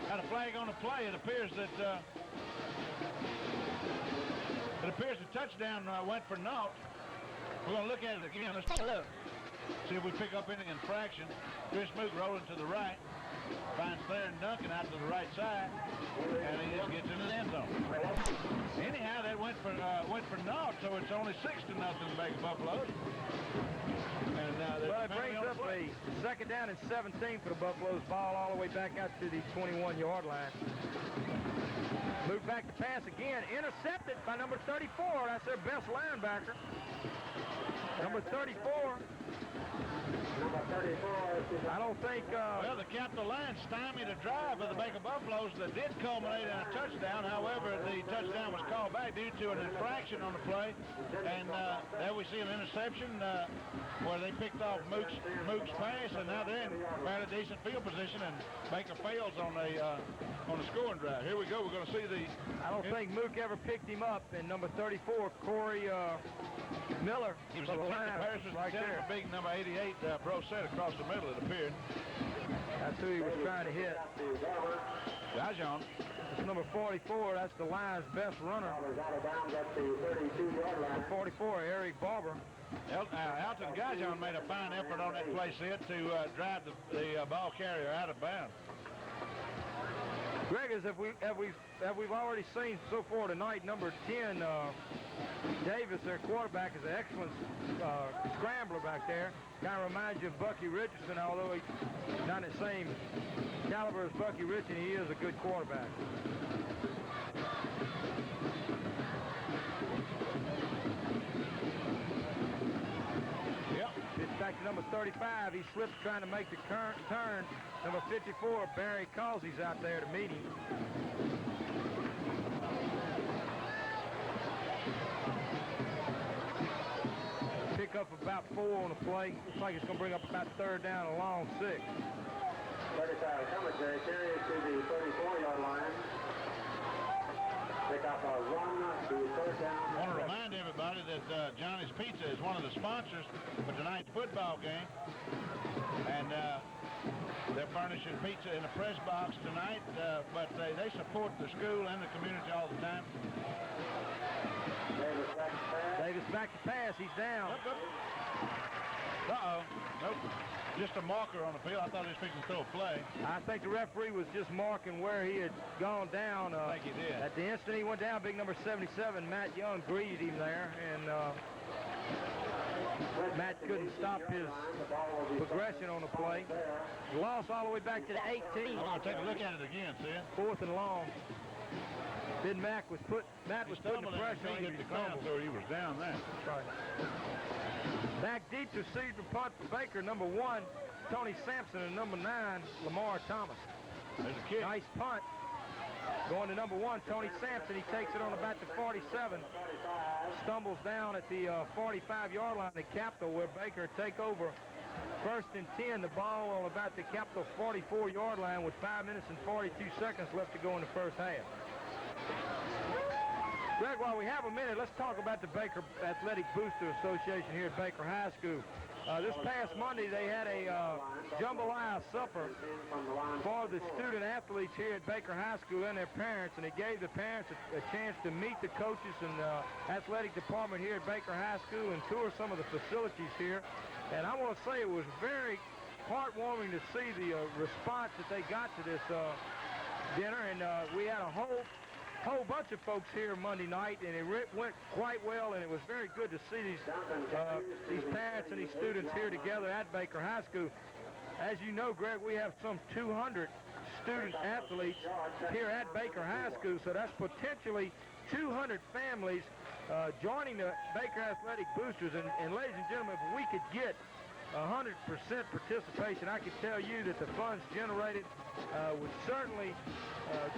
Got a flag on the play. It appears that the touchdown went for naught. We're going to look at it again. Let's take a look. See if we pick up any infraction. Chris Mook rolling to the right. Finds Theron Duncan out to the right side, and he just gets into the end zone. Anyhow, that went for naught, so it's only 6 to nothing Baker Buffaloes. And Well, it brings up a second down and 17 for the Buffaloes. Ball all the way back out to the 21-yard line. Move back to pass again. Intercepted by number 34. That's their best linebacker. Number 34. Number 34. I don't think... well, the Capital Lions stymied a drive of the Baker Buffaloes that did culminate in a touchdown. However, the touchdown was called back due to an infraction on the play. And there we see an interception where they picked off Mook's pass, and now they're in fairly decent field position, and Baker fails on the scoring drive. Here we go. We're going to see the... I don't think Mook ever picked him up. And number 34, Corey Miller. He was for a the line comparison right to there. big number 88, Brosette, across the middle, it appeared. That's who he was trying to hit. Gajon. That's number 44. That's the Lions' best runner. Number 44, Eric Barber. Alton Gajon made a fine effort on that play set to drive the ball carrier out of bounds. Greg, as we've already seen so far tonight, number 10, Davis, their quarterback, is an excellent scrambler back there. Kind of reminds you of Bucky Richardson, although he's not the same caliber as Bucky Richardson. He is a good quarterback. Yep. It's back to number 35. He slips trying to make the turn. Number 54, Barry Causey's out there to meet him. Pick up about 4 on the play. Looks like it's going to bring up about 3rd down, a long 6. 35 commentary carries to the 34-yard line. Pick up a run to 3rd down. I want to remind everybody that Johnny's Pizza is one of the sponsors for tonight's football game. And they're furnishing pizza in a press box tonight, but they support the school and the community all the time. Davis back to pass. He's down. Uh-oh. Nope. Just a marker on the field. I thought he was fixing to throw a play. I think the referee was just marking where he had gone down. I think he did. At the instant he went down, big number 77, Matt Young, greeted him there, and Matt couldn't stop his progression on the play. Loss all the way back to the 18. I'm going to take a look at it again, see it? 4th and long. Then Matt was putting the pressure on him. Hit the ground, so he was down there. Right. Back deep to receive the punt for Baker, number 1, Tony Sampson, and number 9, Lamar Thomas. There's a kick. Nice punt. Going to number 1, Tony Sampson. He takes it on about the 47. Stumbles down at the 45-yard line at Capitol, where Baker take over. 1st and 10, the ball on about the Capitol 44-yard line with 5 minutes and 42 seconds left to go in the first half. Greg, while we have a minute, let's talk about the Baker Athletic Booster Association here at Baker High School. This past Monday, they had a jambalaya supper for the student athletes here at Baker High School and their parents, and it gave the parents a chance to meet the coaches and athletic department here at Baker High School and tour some of the facilities here. And I want to say it was very heartwarming to see the response that they got to this dinner, and we had a whole bunch of folks here Monday night, and it went quite well, and it was very good to see these parents and these students here together at Baker High School. As you know, Greg, we have some 200 student athletes here at Baker High School, so that's potentially 200 families joining the Baker Athletic Boosters. And ladies and gentlemen, if we could get 100% participation, I can tell you that the funds generated would certainly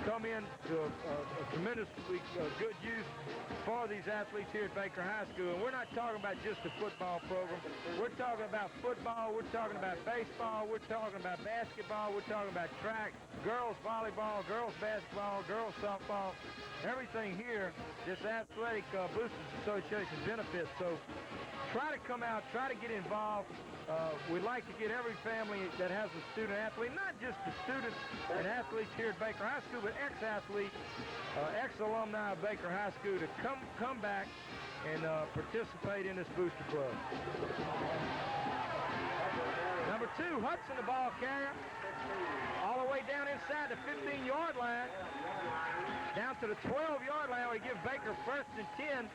come in to a tremendously good use for these athletes here at Baker High School. And we're not talking about just the football program. We're talking about football. We're talking about baseball. We're talking about basketball. We're talking about track, girls volleyball, girls basketball, girls softball. Everything here, this Athletic Boosters Association benefits. So try to come out, try to get involved. We'd like to get every family that has a student athlete, not just the students and athletes here at Baker High School, but ex-athletes, ex-alumni of Baker High School to come back and participate in this booster club. Number 2, Hudson, the ball carrier, all the way down inside the 15-yard line, down to the 12-yard line where he gives Baker 1st and 10.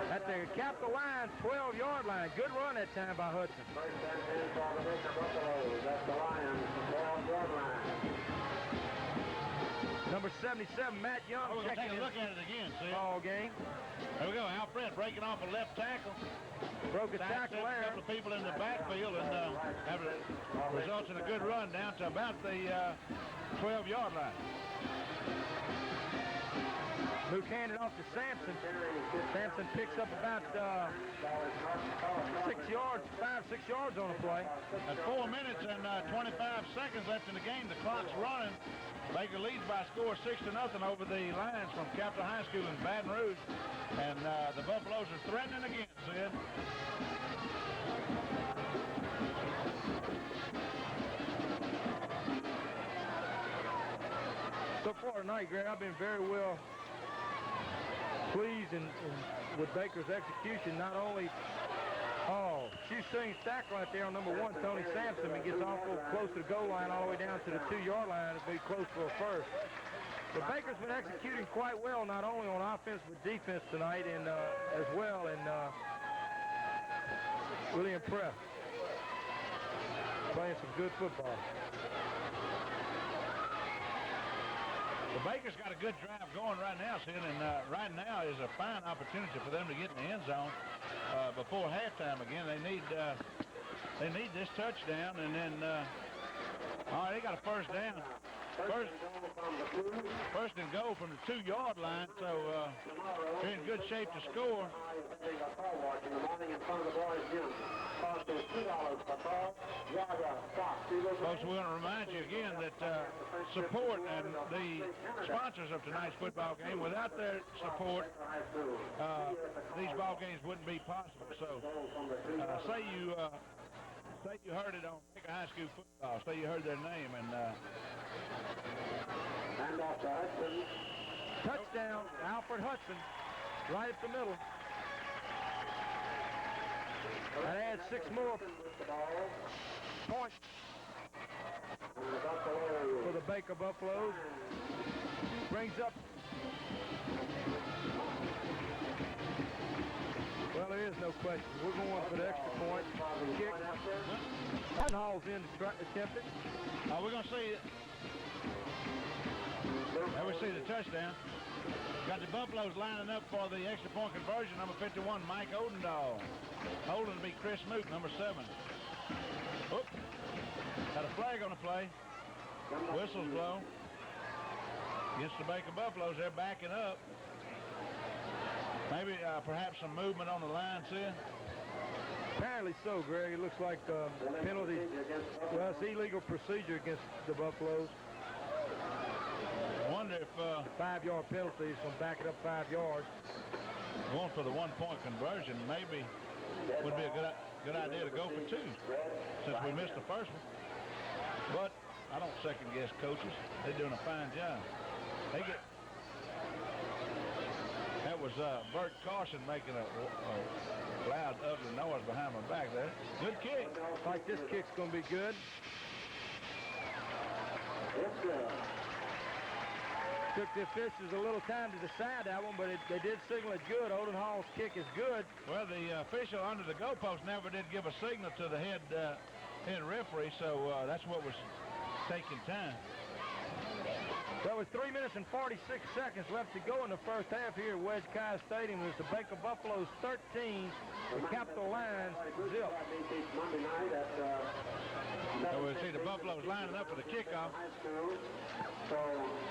At the Capitol line, 12-yard line. Good run that time by Hudson. First and 10 for the Baker Buffaloes. That's the Lions, the 12-yard line. Number 77, Matt Young. We're going to take a look at it again, see? Ball game. There we go. Alfred breaking off a left tackle. Broke a tackle A there. couple of people in the backfield and results in a good run down to about the 12-yard line. Luke handed off to Sampson. Sampson picks up about 6 yards, 5-6 yards on the play. At 4 minutes and 25 seconds left in the game, the clock's running. Baker leads by a score 6-0 over the Lions from Capitol High School in Baton Rouge. And the Buffaloes are threatening again, Sid. So far tonight, Greg, I've been very well pleased with Baker's execution. Not only, shoestring tackle right there on number 1, Tony Sampson, and gets awful close to the goal line all the way down to the 2-yard line. It'll be close for a first. But Baker's been executing quite well, not only on offense but defense tonight, and as well, and really impressed. Playing some good football. The Baker's got a good drive going right now, Sid, and right now is a fine opportunity for them to get in the end zone before halftime again. They need this touchdown, and then all right, they got a first down. First and goal from the 2-yard line, so they're in good shape to score. Folks, we want to remind you again that support and the sponsors of tonight's football game, without their support, these ball games wouldn't be possible. So say you heard it on Baker High School football, say you heard their name, and touchdown, Alfred Hudson, right up the middle. That adds 6 more points for the Baker Buffaloes. Brings up, well, there is no question. We're going for the extra point. Kick. Hall's in to attempt it. we're going to see it. There we see the touchdown. Got the Buffaloes lining up for the extra point conversion. Number 51, Mike Odendahl. Holding to be Chris Moot, number 7. Oop. Got a flag on the play. Whistles blow. against the Baker Buffaloes. They're backing up. Maybe perhaps some movement on the line, Sid? Apparently so, Greg. It looks like penalty. Well, it's illegal procedure against the Buffaloes. I wonder if 5-yard penalty is going to back it up 5 yards. going for the 1-point conversion maybe would be a good idea to go for 2 since we missed the first one. But I don't second guess coaches. They're doing a fine job. That was Bert Carson making a loud, ugly noise behind my back there. Good kick. Like this kick's going to be good. It's good. Took the officials a little time to decide that one, but they did signal it good. Olin Hall's kick is good. Well, the official under the goalpost never did give a signal to the head referee, so that's what was taking time. There was 3 minutes and 46 seconds left to go in the first half here at Wedge Kyes Stadium. It's the Baker Buffaloes 13, the Capital Lions 0. Monday night at So we'll see the Buffaloes lining up for the kickoff. high school. So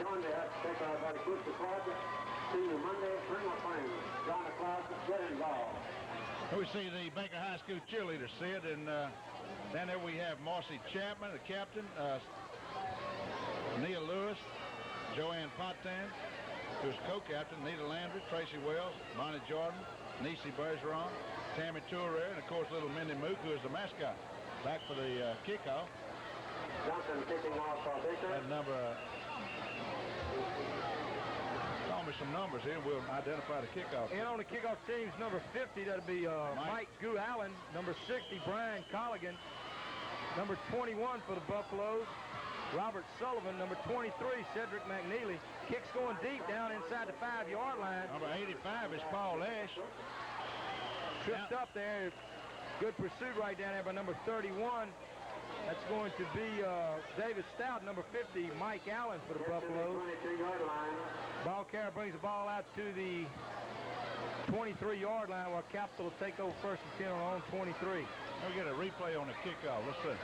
join me up, take our buddy Booster Clark. See you Monday. Bring my friends. Join the class. Get involved. We see the Baker High School cheerleader, Sid, and down there we have Marcy Chapman, the captain, Neil Lewis, Joanne Potan, who's co-captain, Nita Landry, Tracy Wells, Bonnie Jordan, Nisi Bergeron, Tammy Touré, and of course little Mindy Mook, who is the mascot. Back for the kickoff. Johnson kicking off for Baker. That number, call me some numbers here, we'll identify the kickoff. And on the kickoff teams, number 50, that'll be Mike Goo Allen. Number 60, Brian Colligan. Number 21 for the Buffaloes, Robert Sullivan. Number 23, Cedric McNeely. Kicks going deep down inside the 5-yard line. Number 85 is Paul Ash. Tripped up there. Good pursuit right down there by number 31. That's going to be David Stout. Number 50, Mike Allen for the Buffaloes. 22-yard line. Ball carrier brings the ball out to the 23-yard line while Capital will take over first and 10 on their own 23. We'll get a replay on the kickoff. Let's see.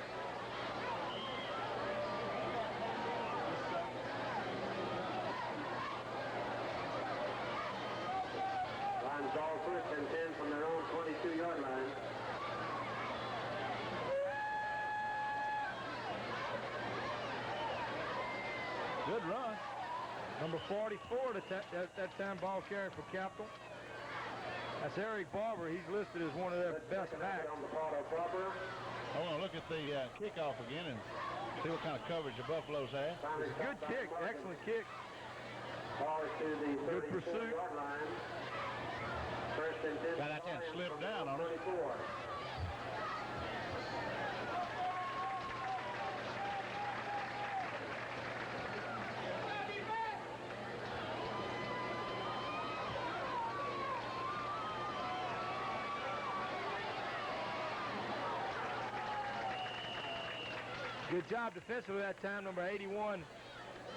Lions ball first and 10 from their own 22-yard line. Good run. Number 44 that time ball carrier for Capital. That's Eric Barber. He's listed as one of their best backs. On the part of Barber. I want to look at the kickoff again and see what kind of coverage the Buffaloes have. Good kick. Excellent kick. Ball is to the Good pursuit. 32-yard line. First and 10. Got out there and slipped down on it. 34. Good job defensively that time. Number 81,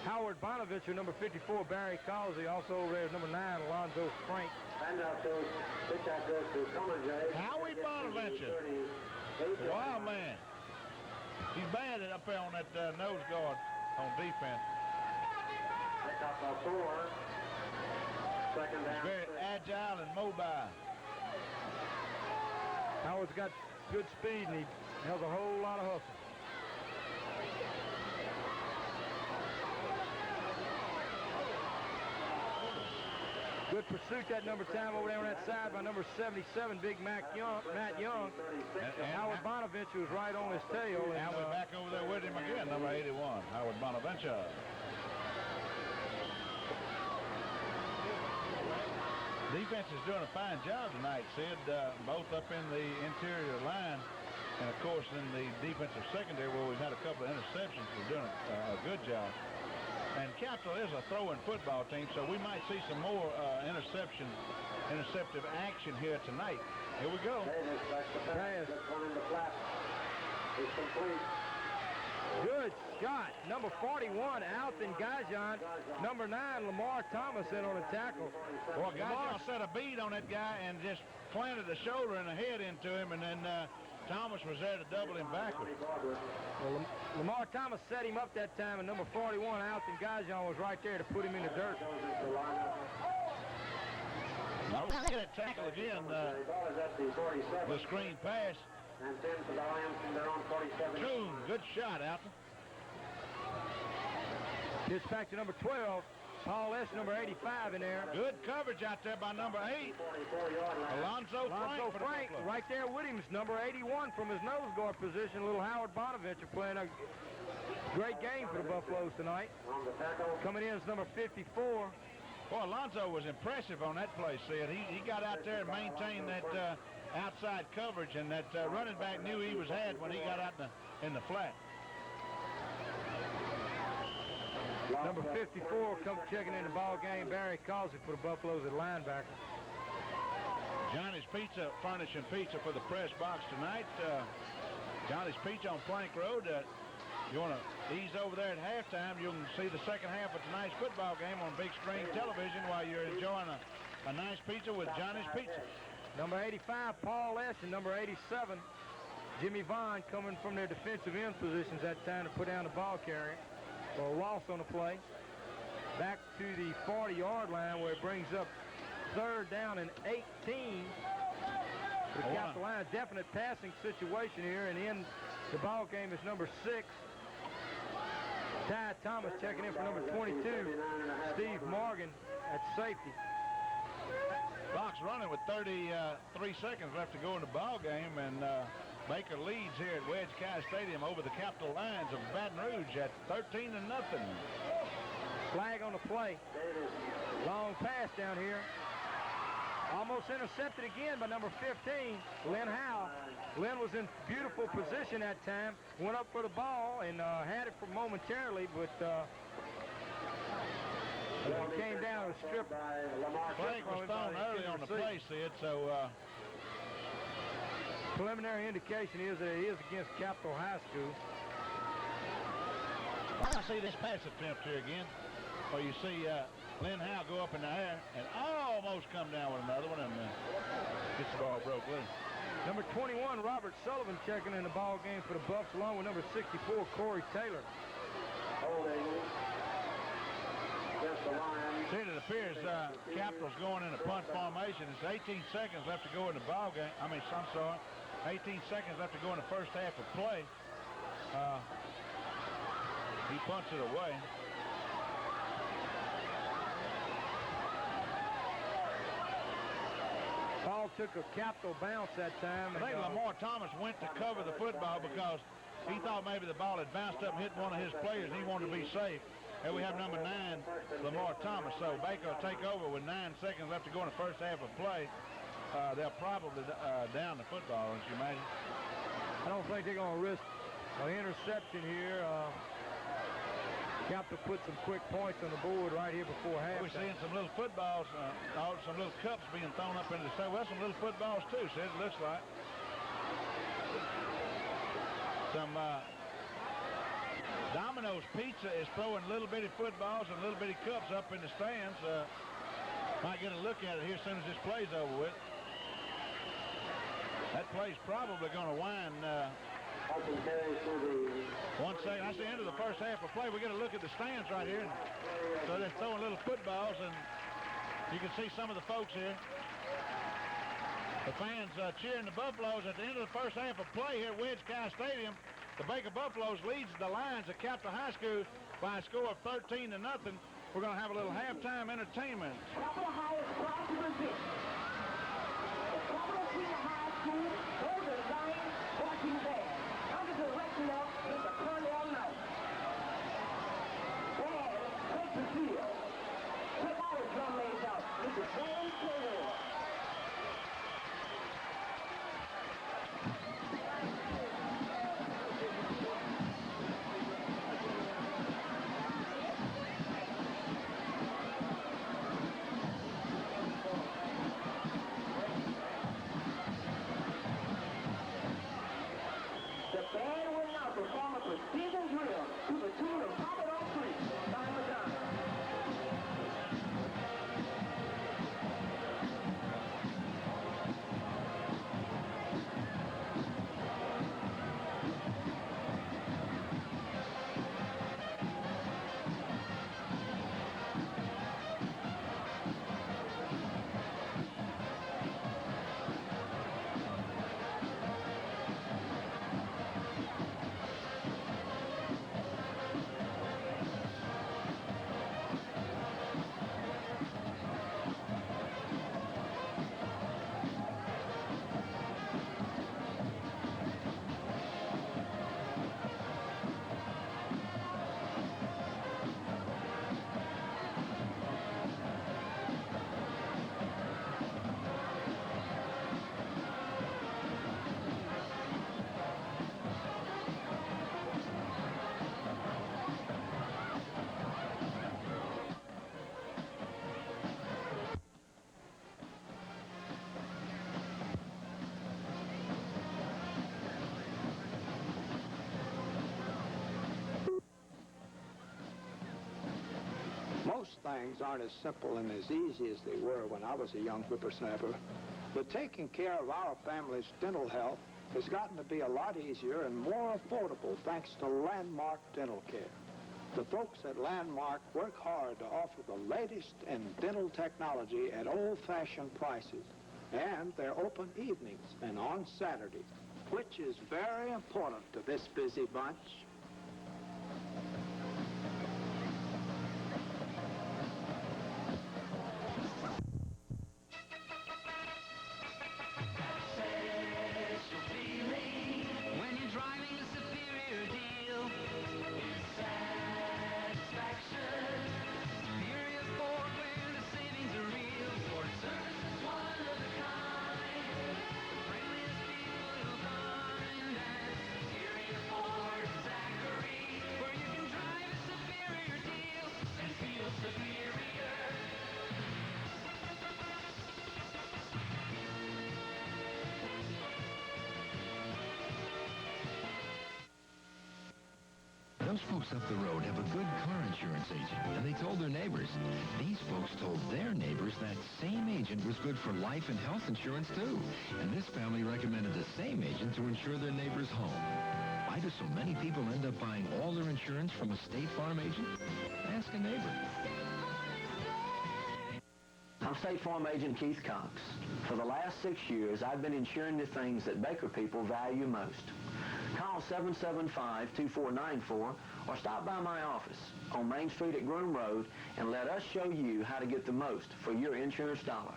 Howard Bonaventure. Number 54, Barry Causey. Also over there is number 9, Alonzo Frank. And out goes, pitch out goes to Cummins. Howie Bonaventure. Wow, man. He's bad up there on that nose guard on defense. Pick up a 4. Second down. Very agile and mobile. Howard's got good speed and he has a whole lot of hustle. Good pursuit that number time over there on that side by number 77, Big Matt Young. And Howard Bonaventure was right on his tail. And we're back over there with him again, number 81, Howard Bonaventure. Defense is doing a fine job tonight, Sid, both up in the interior line and, of course, in the defensive secondary where we've had a couple of interceptions. We're doing a good job. And Capital is a throwing football team, so we might see some more interceptive action here tonight. Here we go. Davis, that's the pass. That's one in the flat. It's complete. Good shot. Number 41, Alton Gajan. Number 9, Lamar Thomas in on a tackle. Boy, Gajan set a bead on that guy and just planted the shoulder and the head into him and then Thomas was there to double him backward. Well, Lamar Thomas set him up that time, and number 41, Alton Gajan, was right there to put him in the dirt. Now, look at that tackle again. The screen pass. And 10 for the Lions from their own 47. Boom, good shot, Alton. Pitch back to number 12. Paul S., number 85 in there. Good coverage out there by number 8. 44-yard line. Alonzo Frank. for the Frank Buffalo. right there with him is number 81 from his nose guard position. Little Howard Bonaventure playing a great game for the Buffaloes tonight. On the tackle. Coming in is number 54. Boy, Alonzo was impressive on that play, Sid. He got out there and maintained that outside coverage, and that running back knew he was had when he got out in the flat. Number 54 comes checking in the ball game. Barry Causey for the Buffaloes at linebacker. Johnny's Pizza furnishing pizza for the press box tonight. Johnny's Pizza on Plank Road. You want to ease over there at halftime, you can see the second half of tonight's football game on big screen television while you're enjoying a nice pizza with Johnny's Pizza. Number 85, Paul S., and number 87, Jimmy Vaughn, coming from their defensive end positions that time to put down the ball carrier. For a loss on the play. Back to the 40-yard line where it brings up 3rd down and 18. The Capital Lions, definite passing situation here, and in the ball game is number 6. Ty Thomas checking in for number 22. Steve Morgan at safety. Fox running with 33 seconds left to go in the ball game, and Baker leads here at Wedge Kyes Stadium over the Capital Lions of Baton Rouge at 13-0. Flag on the play. Long pass down here. Almost intercepted again by number 15, Lynn Howe. Lynn was in beautiful position that time. Went up for the ball and had it for momentarily, but it came down a strip. Flag was thrown early on the play, Sid, so preliminary indication is that it is against Capital High School. I see this pass attempt here again, where you see Lynn Howe go up in the air and almost come down with another one, and gets the ball broke loose. Number 21, Robert Sullivan, checking in the ball game for the Buffs, along with number 64, Corey Taylor. Holding. Against the Lions. See, it appears Capital's going in a punt formation. It's 18 seconds left to go in the ball game. I'm sorry. 18 seconds left to go in the first half of play. He punts it away. Ball took a Capital bounce that time. I think Lamar Thomas went to cover the football because he thought maybe the ball had bounced up and hit one of his players, and he wanted to be safe. And we have number 9, Lamar Thomas. So Baker will take over with 9 seconds left to go in the first half of play. They'll probably down the football, as you imagine. I don't think they're going to risk an interception here. Capital put some quick points on the board right here before half. We're seeing some little footballs, some little cups being thrown up into the stadium. Well, some little footballs too, Sid, it looks like. Some Domino's Pizza is throwing little bitty footballs and little bitty cups up in the stands. Might get a look at it here as soon as this play's over with. That play's probably going to wind. 1 second. That's the end of the first half of play. We get a look at the stands right here. So they're throwing little footballs, and you can see some of the folks here. The fans cheering the Buffaloes at the end of the first half of play here at Wedge Kyes Stadium. The Baker Buffaloes leads the Lions at Capital High School by a score of 13-0. We're going to have a little halftime entertainment. Capital High is proud to present the Capital Senior High School Golden Lions Marching Band under the direction of Mr. Cornell Knight. Band, take the field. Check our drum mates out, Mr. James Taylor. The band will now perform a precision drill to the tune of Pop It Off Creek by Madonna. things aren't as simple and as easy as they were when I was a young whippersnapper. But taking care of our family's dental health has gotten to be a lot easier and more affordable thanks to Landmark Dental Care. The folks at Landmark work hard to offer the latest in dental technology at old-fashioned prices. And they're open evenings and on Saturdays, which is very important to this busy bunch. When you're driving a superior deal, it's satisfaction. Superior Ford, where the savings are real. Ford service is one of a kind. The friendliest people you'll find at Superior Ford Zachary, where you can drive a superior deal and feel superior. Those folks up the road have a good car insurance agent, and they told their neighbors. These folks told their neighbors that same agent was good for life and health insurance, too. And this family recommended the same agent to insure their neighbor's home. Why do so many people end up buying all their insurance from a State Farm agent? Ask a neighbor. I'm State Farm Agent Keith Cox. For the last 6 years, I've been insuring the things that Baker people value most. Call 775-2494 or stop by my office on Main Street at Groom Road and let us show you how to get the most for your insurance dollar.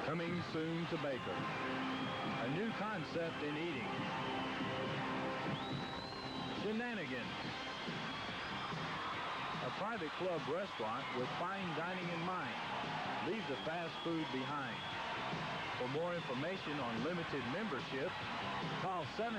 Coming soon to Baker. A new concept in eating. Shenanigans. A private club restaurant with fine dining in mind. Leave the fast food behind. For more information on limited membership, call 774-6699.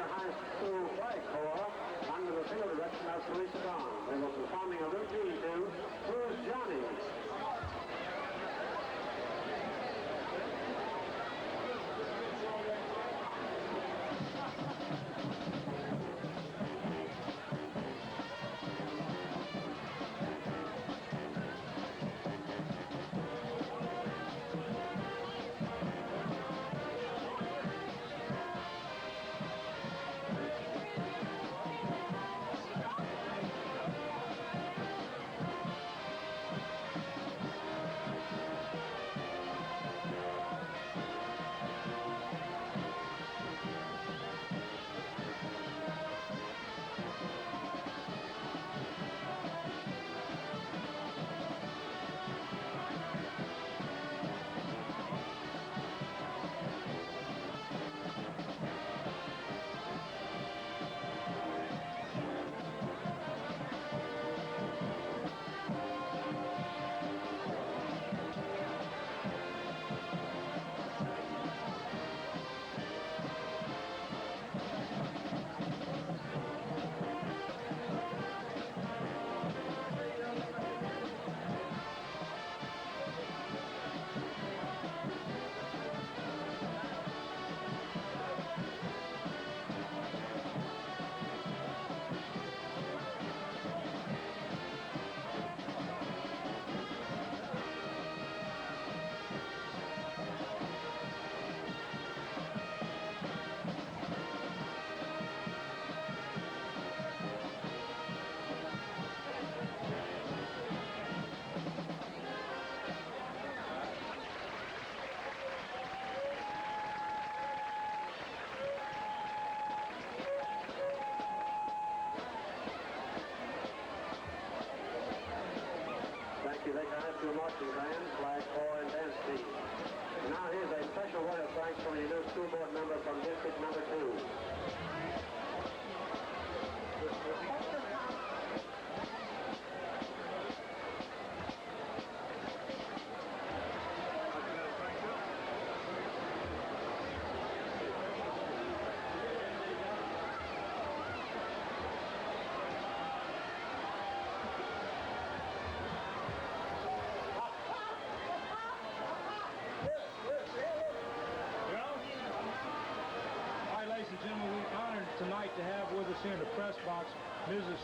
Baker High School Flag Corps under the field direction of Teresa Don. They will be performing a routine to Who's Johnny? Thank you, Baker High School marching band, flag corps, and dance team. And now here's a special word of thanks from a new school board member from District Number 2. Tonight to have with us here in the press box Mrs.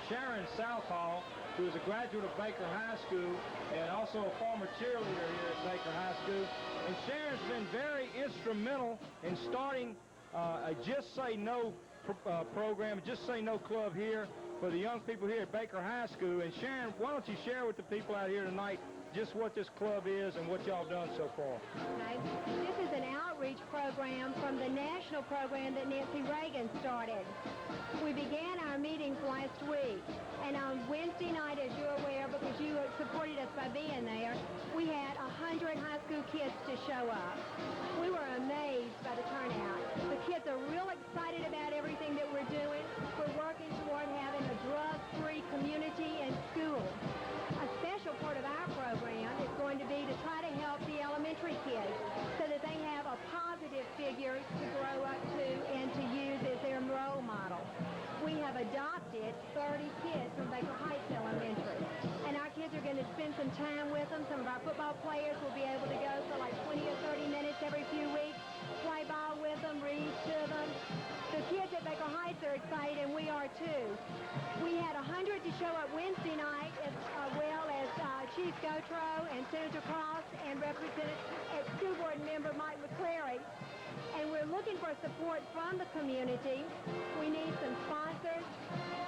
Sharon Southall, who is a graduate of Baker High School and also a former cheerleader here at Baker High School. And Sharon's been very instrumental in starting a Just Say No program, Just Say No club here for the young people here at Baker High School. And Sharon, why don't you share with the people out here tonight just what this club is and what y'all done so far? Okay. This is an outreach program from the national program that Nancy Reagan started. We began our meetings last week, and on Wednesday night, as you're aware, because you supported us by being there, we had 100 high school kids to show up. We were amazed by the turnout. The kids are real excited about everything that we're doing. We're working toward having a drug-free community and school. A special part of our program is going to be to try to help the elementary kids so that they have a positive figure to grow up to and to use as their role model. We have adopted 30 kids from Baker Heights Elementary, and our kids are going to spend some time with them. Some of our football players will be able to go for like 20 or 30 minutes every few weeks, play ball with them, read to them. The kids at Baker Heights are excited, and we are too. We had 100 to show up Wednesday night, as well as Chief Gautreaux and Senator Cross and School Board Member Mike McCleary. And we're looking for support from the community. We need some sponsors.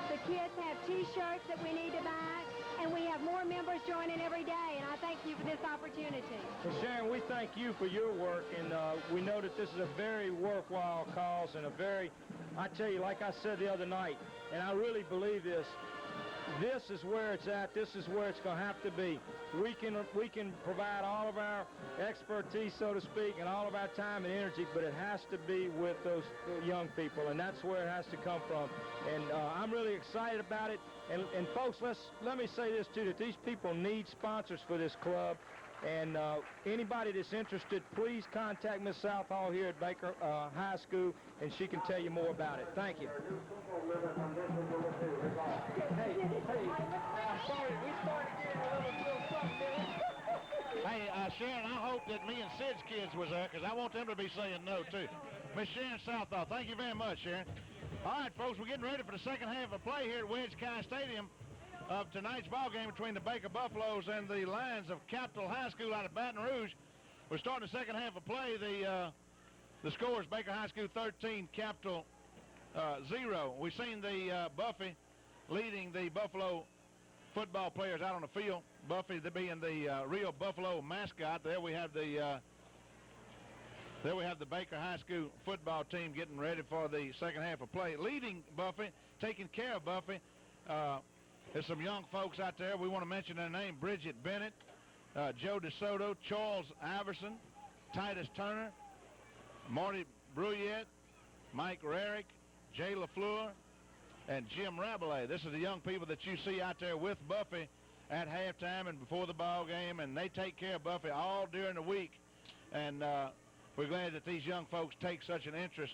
The kids have T-shirts that we need to buy, and we have more members joining every day, and I thank you for this opportunity. Well, Sharon, we thank you for your work, and we know that this is a very worthwhile cause and I tell you, like I said the other night, and I really believe this is where it's at. This is where it's going to have to be. We can provide all of our expertise, so to speak, and all of our time and energy, but it has to be with those young people, and that's where it has to come from. And I'm really excited about it. And folks, let me say this too, that these people need sponsors for this club. And anybody that's interested, please contact Miss Southall here at Baker High School, and she can tell you more about it. Thank you. Hey, I'm sorry, we started getting a little something there. Hey, Sharon, I hope that me and Sid's kids was there, because I want them to be saying no, too. Miss Sharon Southall, thank you very much, Sharon. All right, folks, we're getting ready for the second half of play here at Wedge Kyes Stadium of tonight's ball game between the Baker Buffaloes and the Lions of Capital High School out of Baton Rouge. We're starting the second half of play. The score is Baker High School 13, Capital 0. We've seen the Buffy leading the Buffalo football players out on the field. Buffy being the real Buffalo mascot. There we have the Baker High School football team getting ready for the second half of play. Leading Buffy, taking care of Buffy. There's some young folks out there. We want to mention their name: Bridget Bennett, Joe DeSoto, Charles Iverson, Titus Turner, Marty Bruyette, Mike Rarick, Jay LaFleur, and Jim Rabelais. This is the young people that you see out there with Buffy at halftime and before the ball game, and they take care of Buffy all during the week. And we're glad that these young folks take such an interest.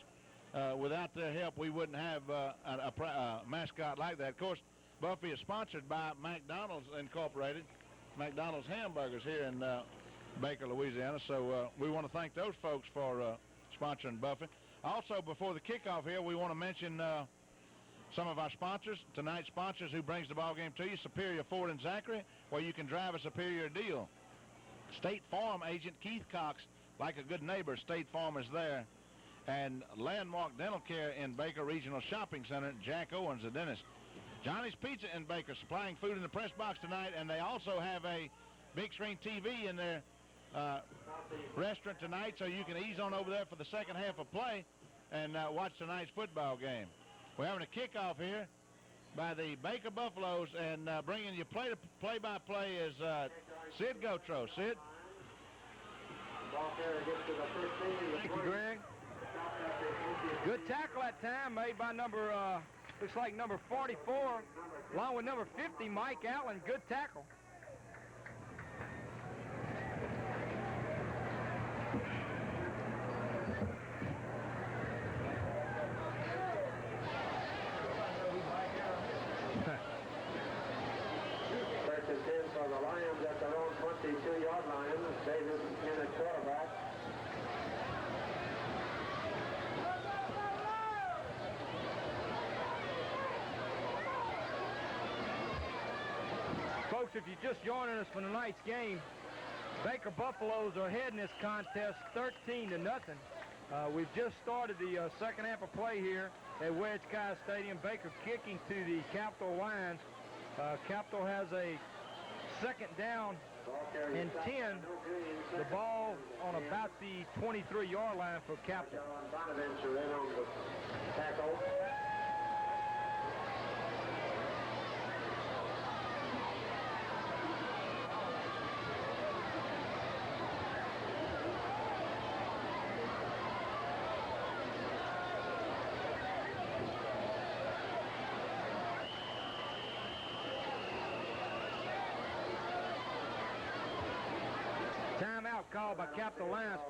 Without their help, we wouldn't have a mascot like that. Of course, Buffy is sponsored by McDonald's Incorporated, McDonald's Hamburgers here in Baker, Louisiana. So we want to thank those folks for sponsoring Buffy. Also, before the kickoff here, we want to mention some of our sponsors. Tonight's sponsors who brings the ball game to you: Superior Ford and Zachary, where you can drive a superior deal. State Farm agent Keith Cox, like a good neighbor, State Farm is there. And Landmark Dental Care in Baker Regional Shopping Center, Jack Owens, the dentist. Johnny's Pizza in Baker, supplying food in the press box tonight, and they also have a big screen TV in their restaurant tonight, so you can ease on over there for the second half of play and watch tonight's football game. We're having a kickoff here by the Baker Buffaloes, and bringing you play-by-play is Sid Gotro. Sid? Thank you, Greg. Good tackle that time, made by number, looks like number 44, along with number 50, Mike Allen. Good tackle. First and 10 for the Lions at their own 22-yard line. Davis in at quarterback. Folks, if you're just joining us for tonight's game, Baker Buffaloes are heading this contest 13-0. We've just started the second half of play here at Wedge Kyes Stadium. Baker kicking to the Capital Lions. Capital has a second down and 10. The ball on about the 23-yard line for Capital. Bonaventure in on the tackle. Timeout called by Capital Lions.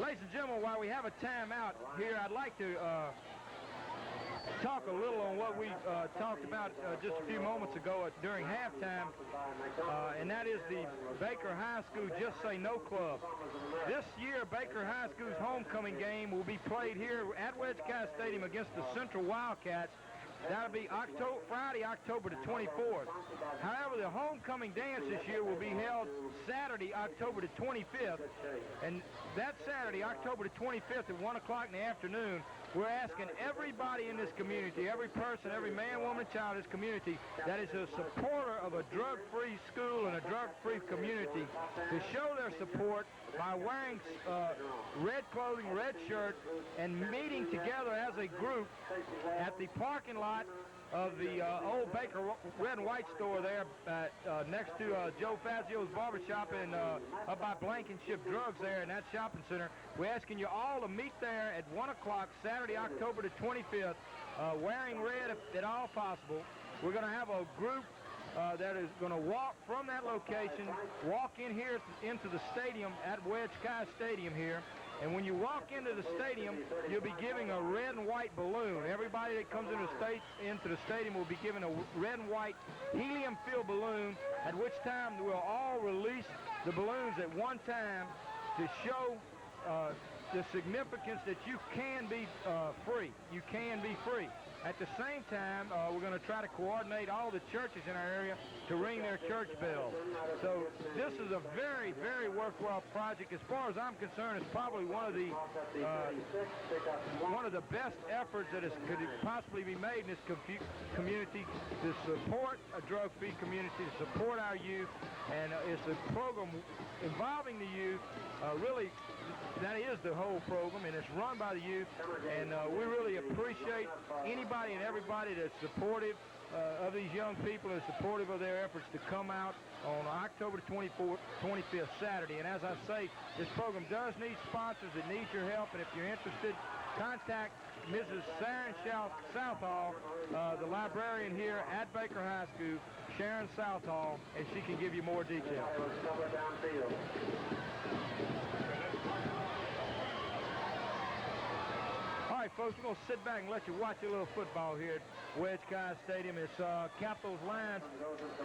Ladies and gentlemen, while we have a timeout here, I'd like to talk a little on what we talked about just a few moments ago during halftime, and that is the Baker High School Just Say No Club. This year, Baker High School's homecoming game will be played here at Wedge Kyes Stadium against the Central Wildcats. That'll be Friday, October the 24th. However, the homecoming dance this year will be held Saturday, October the 25th. And that Saturday, October the 25th at 1 o'clock in the afternoon, we're asking everybody in this community, every person, every man, woman, child in this community that is a supporter of a drug-free school and a drug-free community to show their support by wearing red clothing, red shirt, and meeting together as a group at the parking lot of the old Baker Red and White store there next to Joe Fazio's barbershop and up by Blankenship Drugs there in that shopping center. We're asking you all to meet there at 1 o'clock Saturday, October the 25th, wearing red if at all possible. We're going to have a group that is going to walk from that location, walk in here into the stadium at Wedge Kyes Stadium here. And when you walk into the stadium, you'll be giving a red and white balloon. Everybody that comes into the stadium will be given a red and white helium-filled balloon, at which time we'll all release the balloons at one time to show the significance that you can be free. You can be free. At the same time, we're going to try to coordinate all the churches in our area to ring their church bells. So this is a very, very worthwhile project. As far as I'm concerned, it's probably one of the best efforts that could possibly be made in this community to support a drug-free community, to support our youth, and it's a program involving the youth. Really, that is the whole program, and it's run by the youth, and we really appreciate anybody and everybody that's supportive of these young people and supportive of their efforts to come out on October 25th, Saturday. And as I say, this program does need sponsors. It needs your help, and if you're interested, contact Mrs. Sharon Southall, the librarian here at Baker High School, Sharon Southall, and she can give you more details. All right, folks, we're going to sit back and let you watch a little football here at Wedge Kyes Stadium. It's Capitals Lions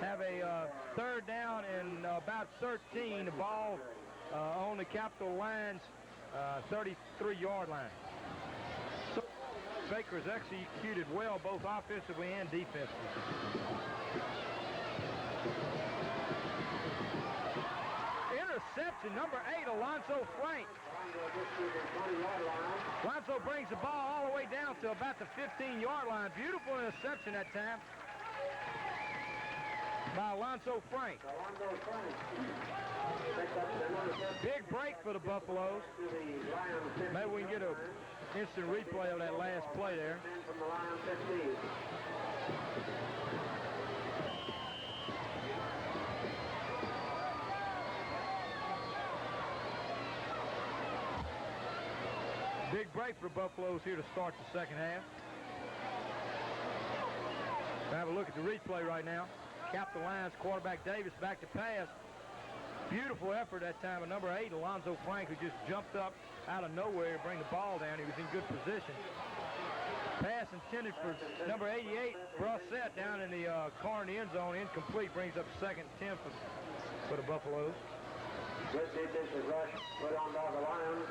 have a third down and about 13. The ball on the Capital Lions 33-yard line. So Baker's executed well both offensively and defensively. Interception, number 8, Alonzo Frank. Alonzo brings the ball all the way down to about the 15-yard line. Beautiful interception that time by Alonzo Frank. Big break for the Buffaloes. Maybe we can get an instant replay of that last play there. Big break for the Buffaloes here to start the second half. We'll have a look at the replay right now. Capital Lions quarterback Davis back to pass. Beautiful effort that time of number 8, Alonzo Frank, who just jumped up out of nowhere to bring the ball down. He was in good position. Pass intended for number 88, Brissett, down in the corner in the end zone. Incomplete, brings up 2nd and 10 for the Buffaloes. Good defensive rush put on by the Lions.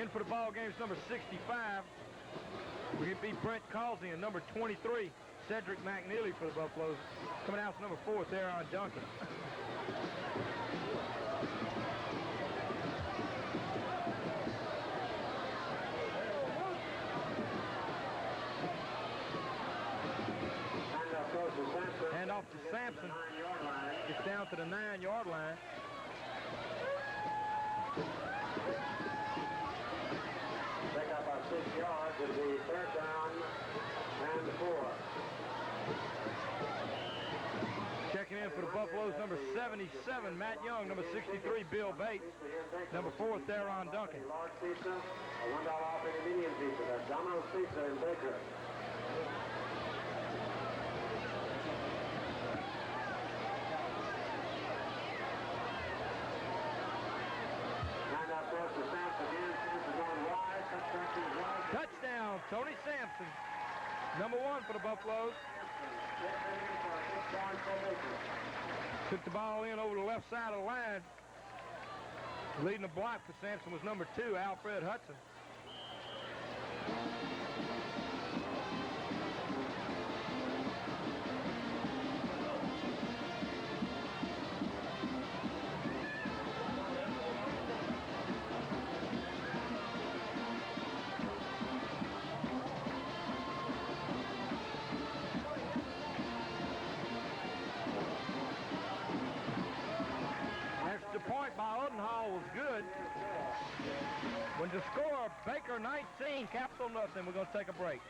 In for the ball game is number 65. We beat Brent Causey, and number 23, Cedric McNeely for the Buffaloes. Coming out is number 4, Theron Duncan. Hand off to Sampson. Gets down to the 9-yard line. Pick up our 6 yards. It'll be 3rd down and 4. Checking in for the Buffaloes, number 77, Matt Young. Number 63, Bill Bates. Number 4, Theron Duncan. Large pizza, a $1 off any medium pizza. That's Domino's Pizza in Baker. Touchdown, Tony Sampson. Number 1 for the Buffaloes. Took the ball in over the left side of the line. Leading the block for Sampson was number 2, Alfred Hudson. The point by Odenhall was good. When the score, Baker 19, Capital nothing. We're going to take a break.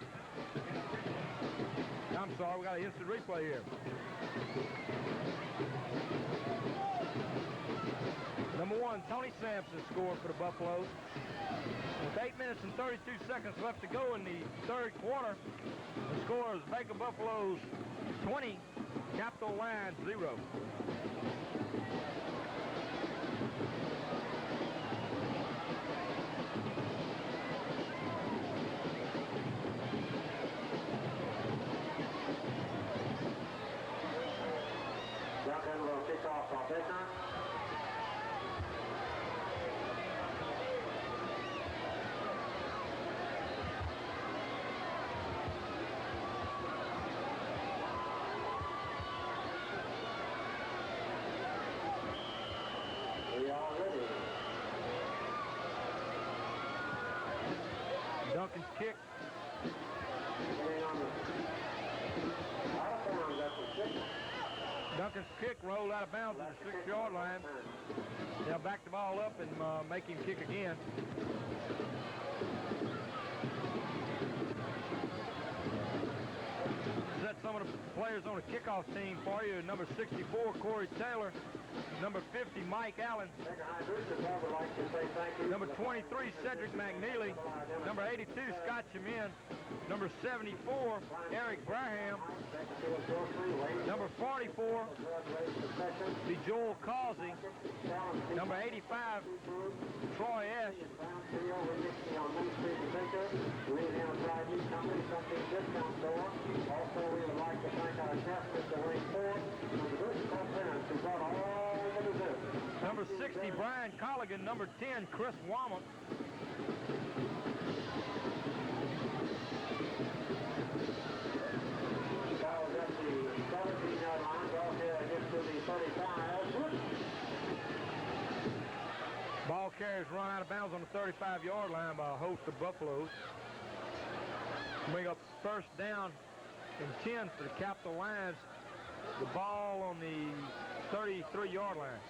I'm sorry, we got an instant replay here. Number 1, Allen, Tony Sampson scored for the Buffaloes. With 8 minutes and 32 seconds left to go in the third quarter, the score is Baker Buffaloes 20, Capitol Lions 0. Duncan will kick off on this time. We are ready. Duncan's kick. Getting on the out of bounds at the 6. Duncan's kick rolled out of bounds at the 6-yard line. They'll back the ball up and make him kick again. Set some of the players on the kickoff team for you. Number 64, Corey Taylor. Number 50, Mike Allen. would like to say thank you. Number 23, Cedric McNeely. Number 82, Scott Chemin. Number 74, Eric Braham. Number 44, be Joel Causey. Number 85, Troy Esch. Also, we would like to thank our guest, Mr. Wayne Ford, and the British co-parents who brought all the desserts. Number 60, Brian Colligan. Number 10, Chris Wama. Ball is at the 17-yard line. Ball here gets to the 35. Ball carriers run out of bounds on the 35-yard line by a host of Buffaloes. Bring up first down and 10 for the Capitol Lions. The ball on the 33-yard line.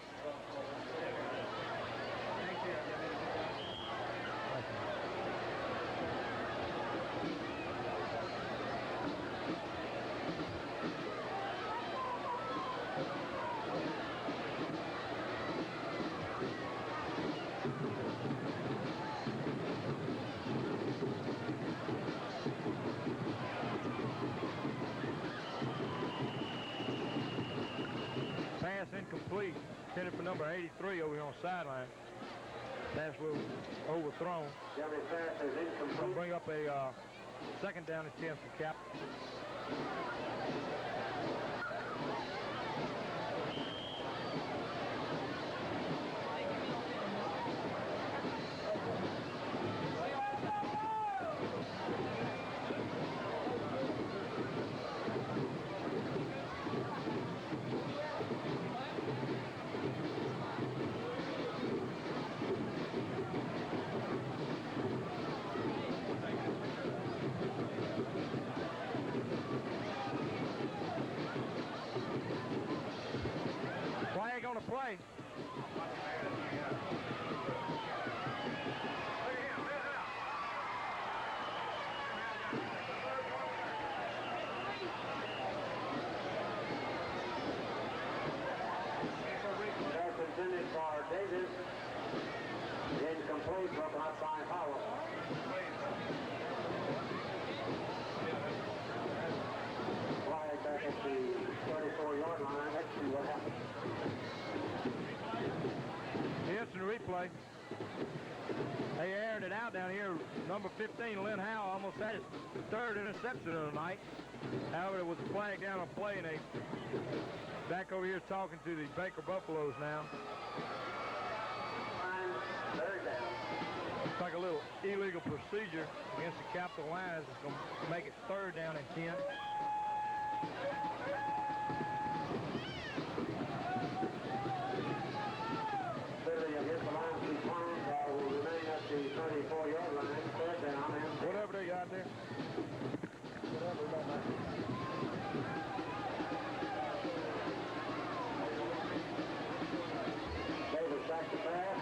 Pass incomplete. Intended for number 83 over here on the sideline. Pass was overthrown. Jimmy pass is Gonna incomplete. bring up a second down and 10 for Cap. Flag on the play. Pass intended for Davis. Incomplete, broken up by Howell. Flag back at the 34-yard line. Let's see what happens. The instant replay. They aired it out down here. Number 15, Lynn Howell, almost had his third interception of the night. However, there was a flag down on play, and they back over here talking to the Baker Buffaloes now. Third down. It's like a little illegal procedure against the Capitol Lions. It's going to make it third down and 10. Clearly against the line, two points will remain at the 34-yard line. Third down and Whatever they got there. Davis back to pass.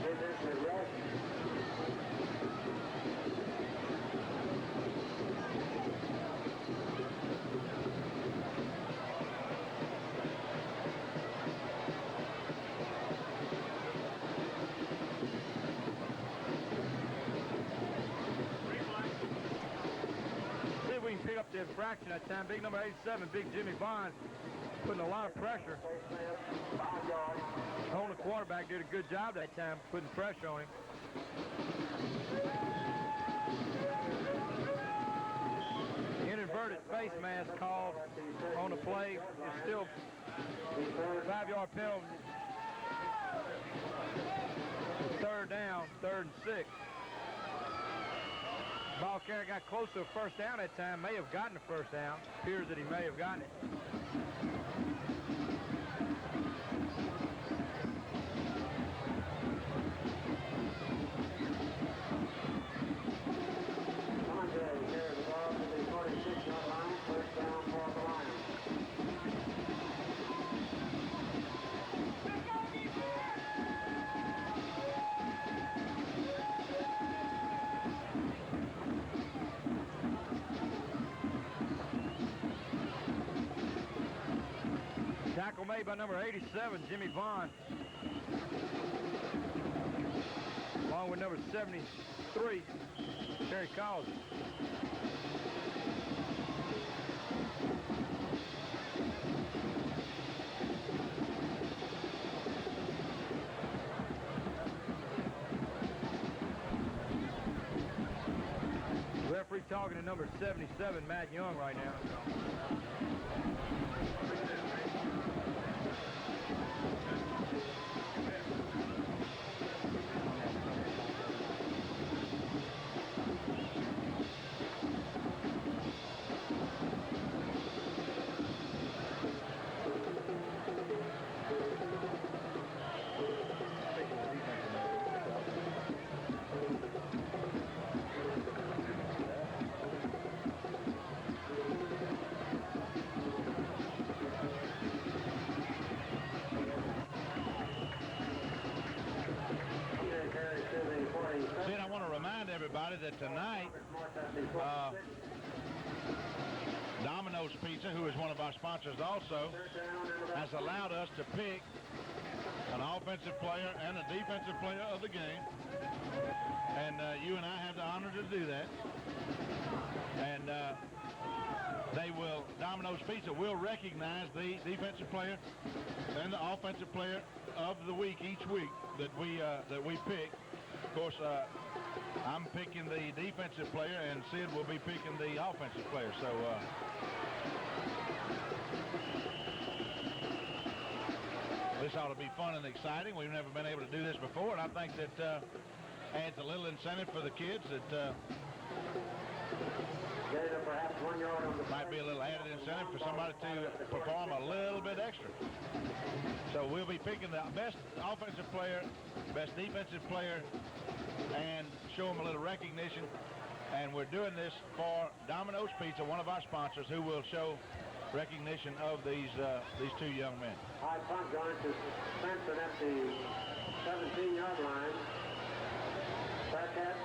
Business is rush. fraction that time. Big number 87, Big Jimmy Bond, putting a lot of pressure on the quarterback. Did a good job that time, putting pressure on him. Inverted face mask called on the play. It's still 5-yard penalty. Third down, 3rd and 6. Ball carrier got close to a first down that time. May have gotten the first down. Appears that he may have gotten it. Tackle made by number 87, Jimmy Vaughn. Along with number 73, Terry Collins. Referee talking to number 77, Matt Young, right now. Sid, I want to remind everybody that tonight, Domino's Pizza, who is one of our sponsors also, has allowed us to pick an offensive player and a defensive player of the game. And you and I have the honor to do that. And Domino's Pizza will recognize the defensive player and the offensive player of the week each week that we pick. Of course, I'm picking the defensive player, and Sid will be picking the offensive player. So this ought to be fun and exciting. We've never been able to do this before, and I think that adds a little incentive for the kids that might be a little added incentive for somebody to perform a little bit extra. So we'll be picking the best offensive player, best defensive player, and show them a little recognition. And we're doing this for Domino's Pizza, one of our sponsors, who will show recognition of these two young men. High punt going to Svensson at the 17-yard line. Fair catch.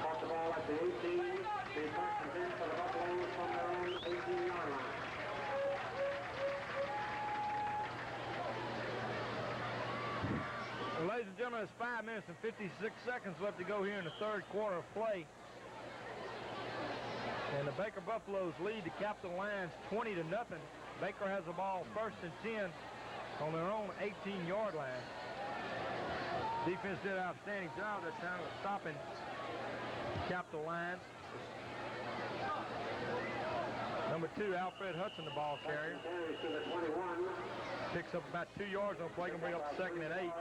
Caught the ball at the 18. The punt is in for the Buffaloes from their own 18-yard line. Well, ladies and gentlemen, it's 5 minutes and 56 seconds left to go here in the third quarter of play. And the Baker Buffaloes lead the Capital Lions 20-0. Baker has the ball 1st and 10 on their own 18-yard line. Defense did an outstanding job that time of stopping Capital Lions. Number 2, Alfred Hudson, the ball carrier. Picks up about 2 yards on play, can bring up 2nd and 8.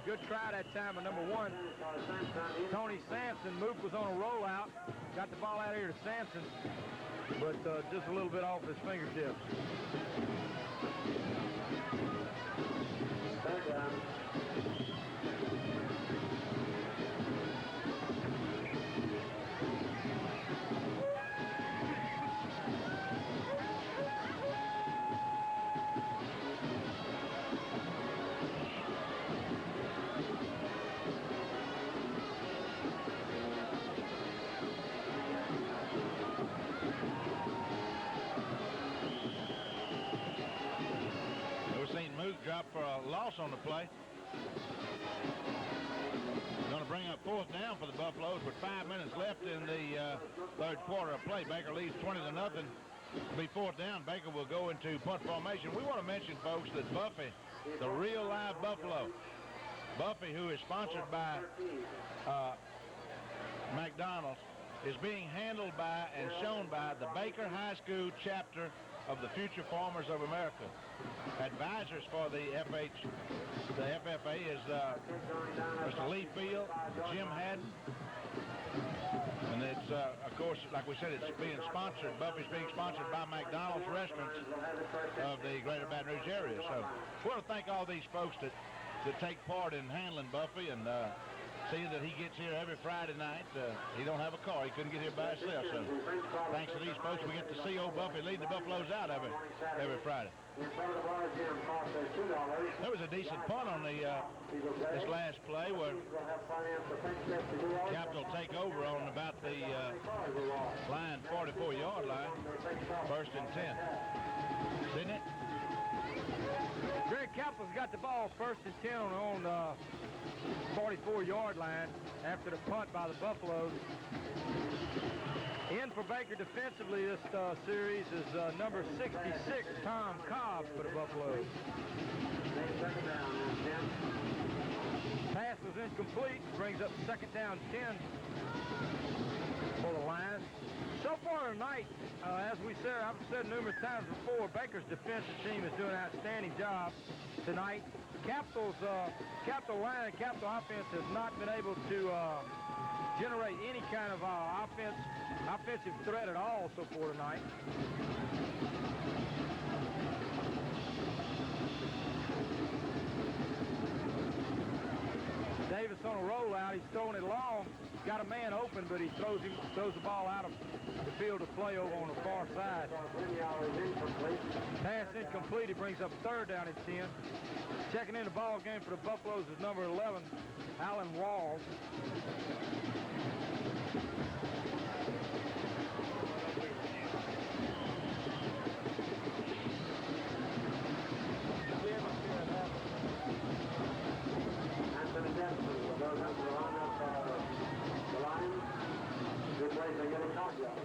Good try that time of number 1, Tony Sampson. Mook was on a rollout, got the ball out here to Sampson, but just a little bit off his fingertips. Third down. on the play. Going to bring up fourth down for the Buffaloes with 5 minutes left in the third quarter of play. Baker leads 20-0. It'll be fourth down. Baker will go into punt formation. We want to mention, folks, that Buffy, the real live Buffalo, Buffy, who is sponsored by McDonald's, is being handled by and shown by the Baker High School chapter of the Future Farmers of America. Advisors for the FFA is Mr. Lee Field, Jim Haddon, and it's, of course, like we said, it's being sponsored. Buffy's being sponsored by McDonald's restaurants of the greater Baton Rouge area. So we want to thank all these folks that take part in handling Buffy, and seeing that he gets here every Friday night. He don't have a car. He couldn't get here by himself. So thanks to these folks, we get to see old Buffy leading the Buffaloes out every Friday. There was a decent punt on the this last play where Capital take over on about the line, 44-yard line, 1st and 10. Didn't it? Greg Capital's got the ball 1st and 10 on 44-yard line after the punt by the Buffaloes. In for Baker defensively this series is number 66, Tom Cobb, for the Buffaloes. Pass was incomplete, brings up 2nd down 10 for the Lions. So far tonight, as we said, I've said numerous times before, Baker's defensive team is doing an outstanding job tonight. Capital line, Capital offense has not been able to generate any kind of offensive threat at all so far tonight. Davis on a rollout. He's throwing it long. He's got a man open, but he throws the ball out of the field of play over on the far side. Pass incomplete. He brings up 3rd down and 10. Checking in the ball game for the Buffaloes is number 11, Alan Walls. Anthony Jensen goes up to the line of the Lions. Good place to get a touchdown.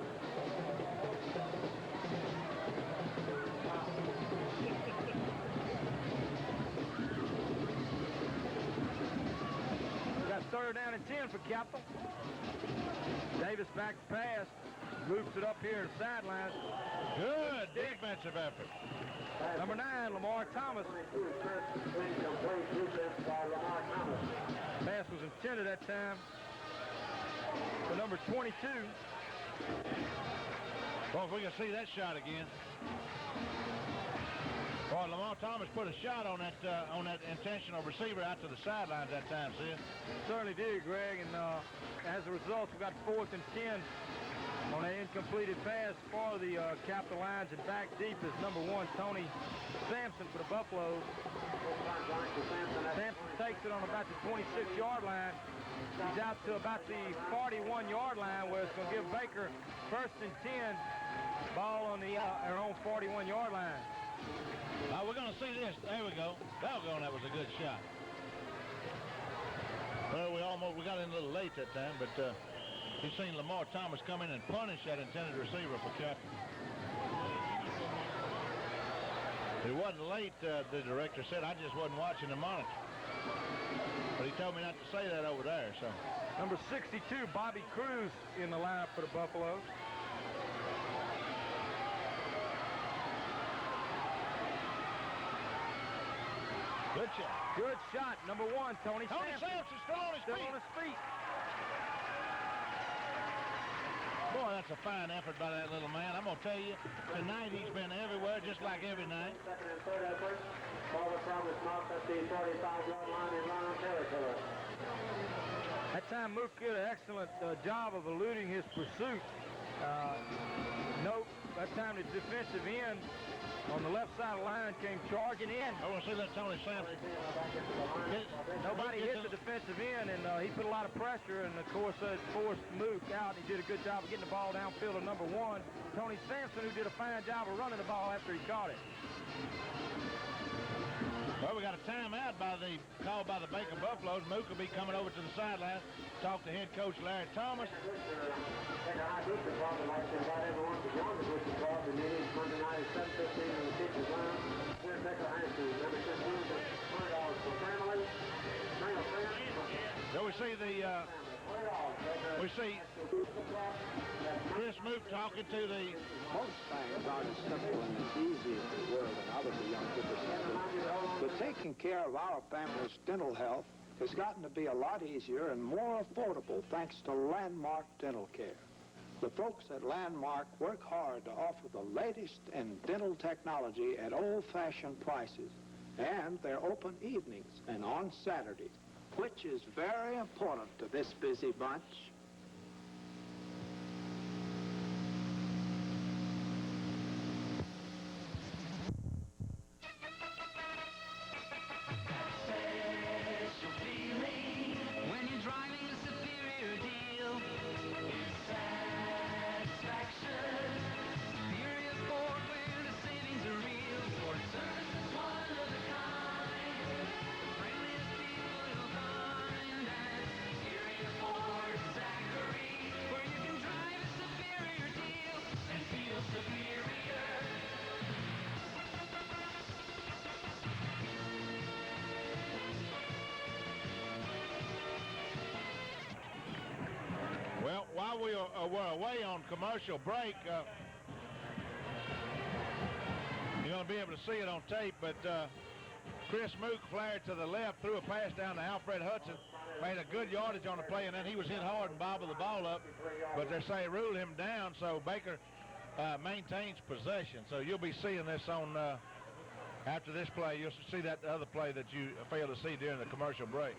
Got 3rd down and 10 for Capital. Davis back to pass. Loops it up here to the sideline. Good defensive effort. Number 9, Lamar Thomas. Pass was intended that time for number 22. Well, if we can see that shot again. Boy, Lamar Thomas put a shot on that intentional receiver out to the sidelines that time, Sid. Certainly did, Greg, and as a result, we got 4th and 10 on an incompleted pass for the Capital Lions, and back deep is number 1, Tony Sampson, for the Buffaloes. Sampson takes it on about the 26-yard line. He's out to about the 41-yard line, where it's going to give Baker 1st and 10, ball on their own 41-yard line. We're going to see this. There we go. Doggone, that was a good shot. Well, we got in a little late that time, but you've seen Lamar Thomas come in and punish that intended receiver for Captain. It wasn't late, the director said. I just wasn't watching the monitor. But he told me not to say that over there, so. Number 62, Bobby Cruz, in the lineup for the Buffaloes. Good shot. Good shot. Number 1, Tony Sampson. Sampson still on his feet. Boy, that's a fine effort by that little man. I'm going to tell you, tonight he's been everywhere just like every night. 2nd and 3rd effort. Ball from is marked at the 45-yard line in Lion territory. That time Mook did an excellent job of eluding his pursuit. Note, that time the defensive end on the left side of the line came charging in. I want to see that Tony Sampson. Nobody hit the defensive end, and he put a lot of pressure, and of course it forced Mook out. He did a good job of getting the ball downfield to number 1, Tony Sampson, who did a fine job of running the ball after he caught it. Well, we got a timeout called by the Baker Buffaloes. Mook will be coming over to the sideline, talk to head coach Larry Thomas. So we see Chris Mook talking to the... Most things aren't as simple and as easy as they were when I was a young whippersnapper. But taking care of our family's dental health has gotten to be a lot easier and more affordable thanks to Landmark Dental Care. The folks at Landmark work hard to offer the latest in dental technology at old-fashioned prices. And they're open evenings and on Saturdays, which is very important to this busy bunch. When you're driving a superior deal, it's satisfaction. Superior Ford, where the savings are real. Ford service is one of a kind. The friendliest people you'll find at Superior Ford Zachary, where you can drive a superior deal and feel superior. Well, while we were away on commercial break, you're going to be able to see it on tape, but Chris Mook flared to the left, threw a pass down to Alfred Hudson, made a good yardage on the play, and then he was hit hard and bobbled the ball up, but they say ruled him down, so Baker maintains possession. So you'll be seeing this on, after this play, you'll see that other play that you failed to see during the commercial break.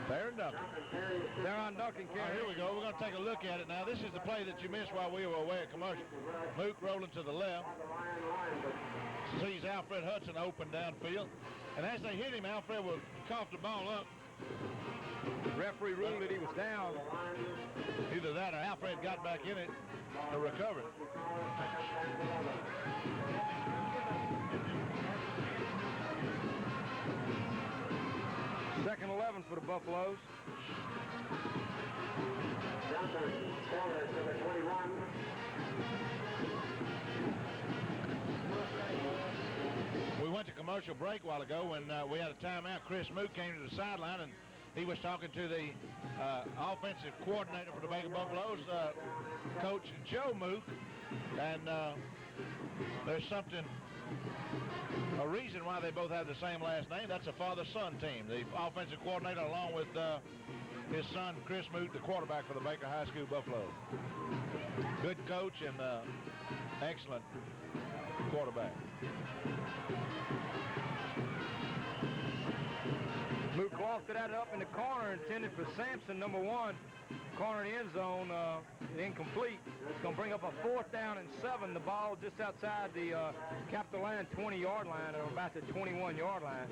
They're dunking. They're on dunking, All right, here we go. We're going to take a look at it now. This is the play that you missed while we were away at commercial. Mook rolling to the left. Sees Alfred Hudson open downfield. And as they hit him, Alfred will cough the ball up. The referee ruled that he was down. Either that or Alfred got back in it to recover it. Second 11 for the Buffaloes. We went to commercial break a while ago when we had a timeout. Chris Mook came to the sideline and he was talking to the offensive coordinator for the Baker Buffaloes, Coach Joe Mook, and there's a reason why they both have the same last name. That's a father-son team. The offensive coordinator along with his son, Chris Mook, the quarterback for the Baker High School Buffaloes. Good coach and excellent quarterback. Mook lofted that up in the corner, intended for Sampson, number 1. Corner in the end zone, incomplete. It's going to bring up a 4th down and 7. The ball just outside the Capitol Line 20-yard line, or about the 21-yard line.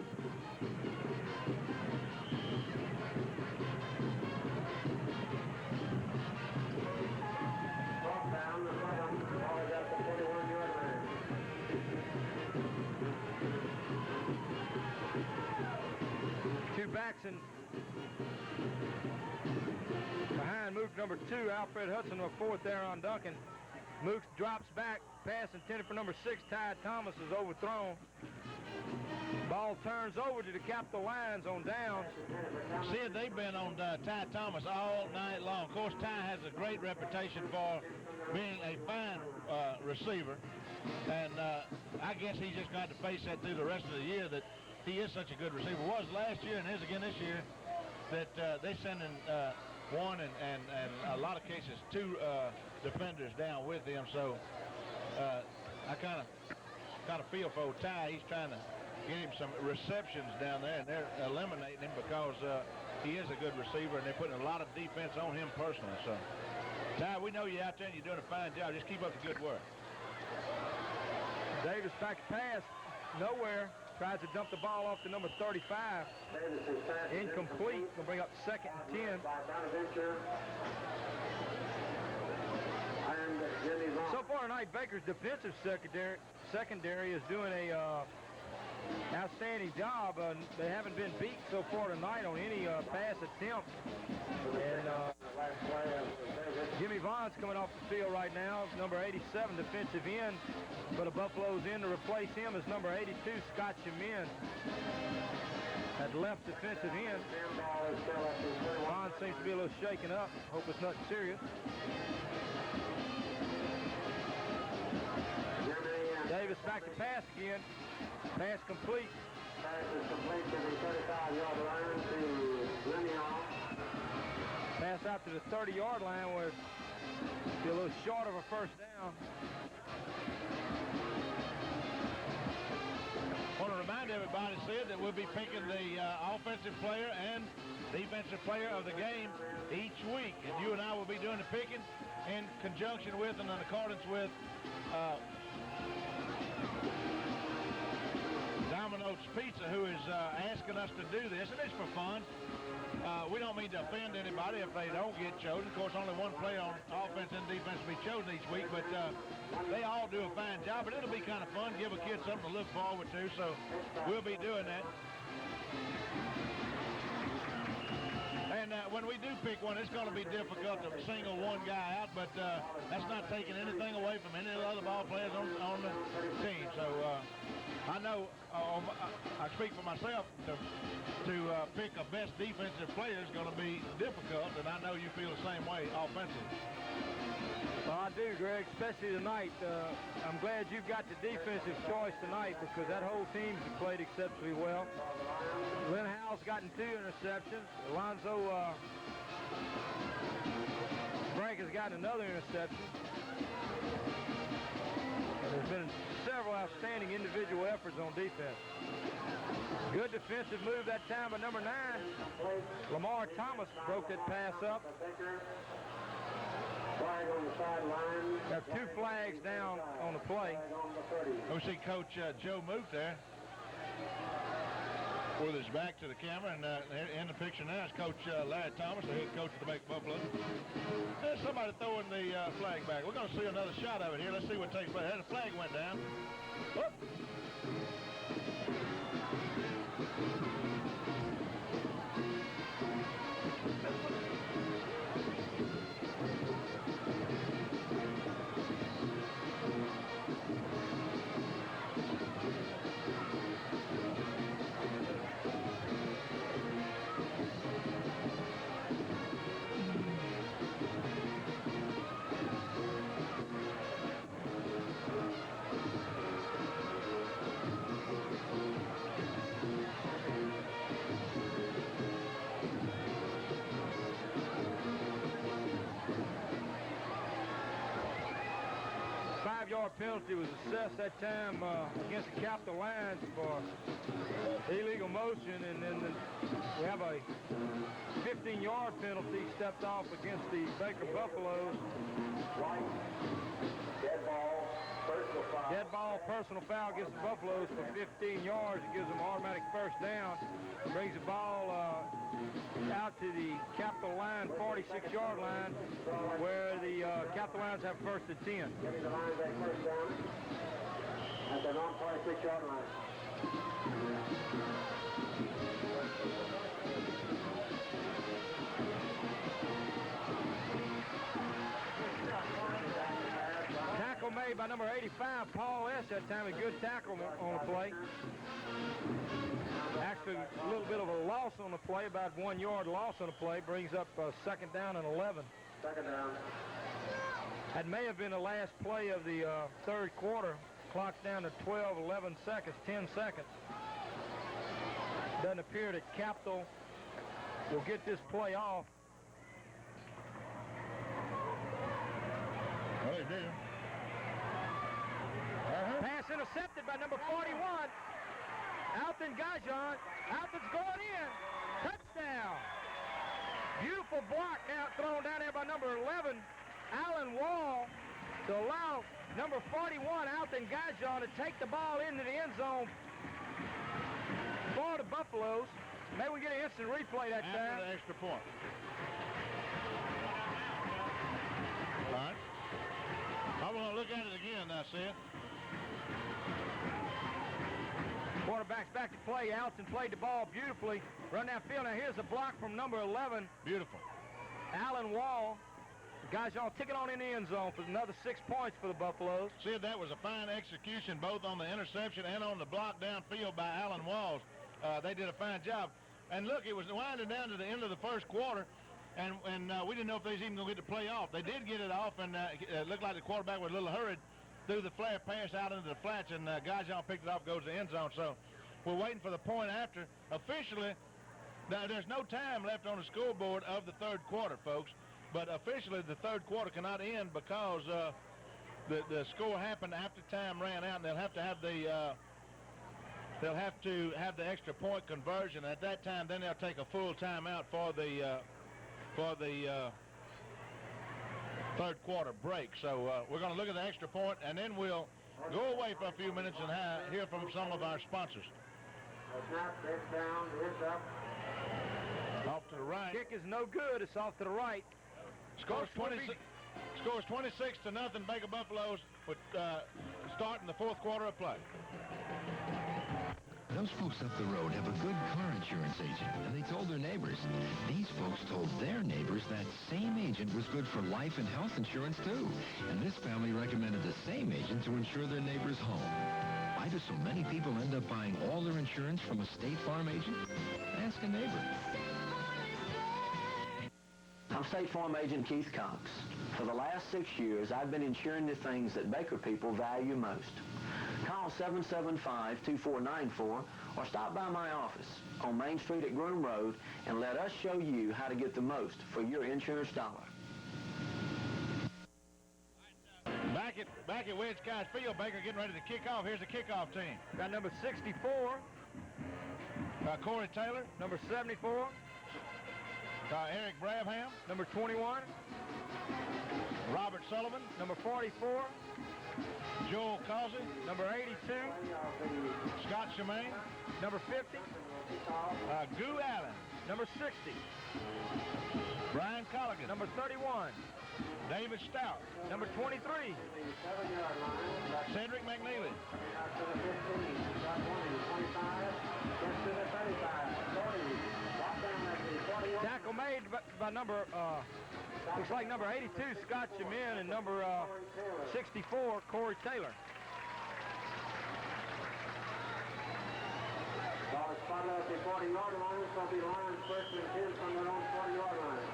Two backs and behind Mook, number 2, Alfred Hudson, number 4th there on Duncan. Mook drops back, pass intended for number 6, Ty Thomas, is overthrown. Ball turns over to the Capitol Lions on downs. Sid, they've been on Ty Thomas all night long. Of course, Ty has a great reputation for being a fine receiver, and I guess he's just got to face that through the rest of the year, that he is such a good receiver. Was last year and is again this year, that they send in one and a lot of cases 2 defenders down with him. So I kind of feel for Ty. He's trying to get him some receptions down there, and they're eliminating him because he is a good receiver, and they're putting a lot of defense on him personally. So Ty, we know you're out there and you're doing a fine job. Just keep up the good work. Davis back pass, nowhere. Tries to dump the ball off to number 35. Incomplete. Gonna bring up 2nd and 10. So far tonight, Baker's defensive secondary is doing a outstanding job. They haven't been beat so far tonight on any pass attempt. And Jimmy Vaughn's coming off the field right now, number 87 defensive end. But the Buffaloes in to replace him is number 82, Scott Chemin, at left defensive end. Vaughn seems to be a little shaken up. Hope it's nothing serious. Davis back to pass again. Pass complete. Pass is complete to the 35-yard line to Le'Neal. Pass out to the 30-yard line where it's a little short of a first down. I want to remind everybody, Sid, that we'll be picking the offensive player and defensive player of the game each week. And you and I will be doing the picking in conjunction with and in accordance with Domino's Pizza, who is asking us to do this, and it's for fun. We don't mean to offend anybody if they don't get chosen. Of course, only one player on offense and defense will be chosen each week, but they all do a fine job, but it'll be kind of fun, give a kid something to look forward to, so we'll be doing that. And when we do pick one, it's going to be difficult to single one guy out, but that's not taking anything away from any of the other ball players on the team. So I know, I speak for myself, to pick a best defensive player is going to be difficult, and I know you feel the same way offensively. Well, I do, Greg, especially tonight. I'm glad you've got the defensive choice tonight because that whole team's played exceptionally well. Lynn Howell's gotten 2 interceptions. Alonzo Frank has gotten another interception. There's been several outstanding individual efforts on defense. Good defensive move that time by number 9. Lamar Thomas broke that pass up. Flag on the sideline. Have 2 flags down on the play. We see Coach Joe Moot there with his back to the camera, and in the picture now is Coach Larry Thomas, the head coach of the Macon Buffalo. There's somebody throwing the flag back. We're going to see another shot of it here. Let's see what takes place. The flag went down. Whoop. 5-yard penalty was assessed that time against the Capitol Lions for illegal motion, and then we have a 15-yard penalty stepped off against the Baker Buffaloes. Dead ball, personal foul against the Buffaloes for 15 yards. It gives them automatic first down. Brings the ball out to the Capitol line, 46-yard line, where the Capitol Lions have first and 10. Getting the line back first down at the non-46-yard line. Tackle made by number 85, Paul S. That time, a good tackle on the play. Actually, a little bit of a loss on the play, about 1 yard loss on the play, brings up second down and 11. Second down. That may have been the last play of the third quarter. Clock down to 12, 11 seconds, 10 seconds. Doesn't appear that Capitol will get this play off. Well, they do. Pass intercepted by number 41. Alton Gajon. Alton's going in. Touchdown. Beautiful block now thrown down there by number 11, Alan Wall, to allow number 41, Alton Gajon, to take the ball into the end zone for the Buffaloes. Maybe we get an instant replay that time. After the extra point. All right. I'm going to look at it again now, Seth. Quarterback Razorbacks back to play. Allison played the ball beautifully. Run downfield. Now here's a block from number 11. Beautiful. Alan Wall. The guys all ticket on in the end zone for another 6 points for the Buffaloes. Sid, that was a fine execution both on the interception and on the block downfield by Alan Walls. They did a fine job. And look, it was winding down to the end of the first quarter, and we didn't know if they was even going to get the play off. They did get it off, and it looked like the quarterback was a little hurried, threw the flare pass out into the flats, and Gajan picked it off, goes to the end zone. So we're waiting for the point after. Officially, there's no time left on the scoreboard of the third quarter, folks. But officially, the third quarter cannot end because the score happened after time ran out, and they'll have to have the extra point conversion. At that time, then they'll take a full timeout for the third quarter break. So we're going to look at the extra point, and then we'll go away for a few minutes and hear from some of our sponsors. Snap, it's down, it's up. Off to the right. Kick is no good. It's off to the right. Scores 26 to nothing. Baker Buffaloes with starting the fourth quarter of play. Those folks up the road have a good car insurance agent, and they told their neighbors. These folks told their neighbors that same agent was good for life and health insurance, too. And this family recommended the same agent to insure their neighbor's home. Why do so many people end up buying all their insurance from a State Farm agent? Ask a neighbor. I'm State Farm Agent Keith Cox. For the last 6 years, I've been insuring the things that Baker people value most. Call 775-2494 or stop by my office on Main Street at Groom Road and let us show you how to get the most for your insurance dollar. Back at Wedge Kyes Field, Baker getting ready to kick off. Here's the kickoff team. Got number 64, Corey Taylor, number 74, Eric Brabham, number 21, Robert Sullivan, number 44, Joel Causey, number 82, Scott Shemaine, number 50, Goo Allen, number 60, Brian Colligan, number 31, David Stout, number 23, Cedric McNeely, tackle made by number, looks like number 82, Scott Shemaine, and number 64, Corey Taylor. Ball is spotted at the 40-yard line. It's going to be Lions first and 10 from their own 40-yard line.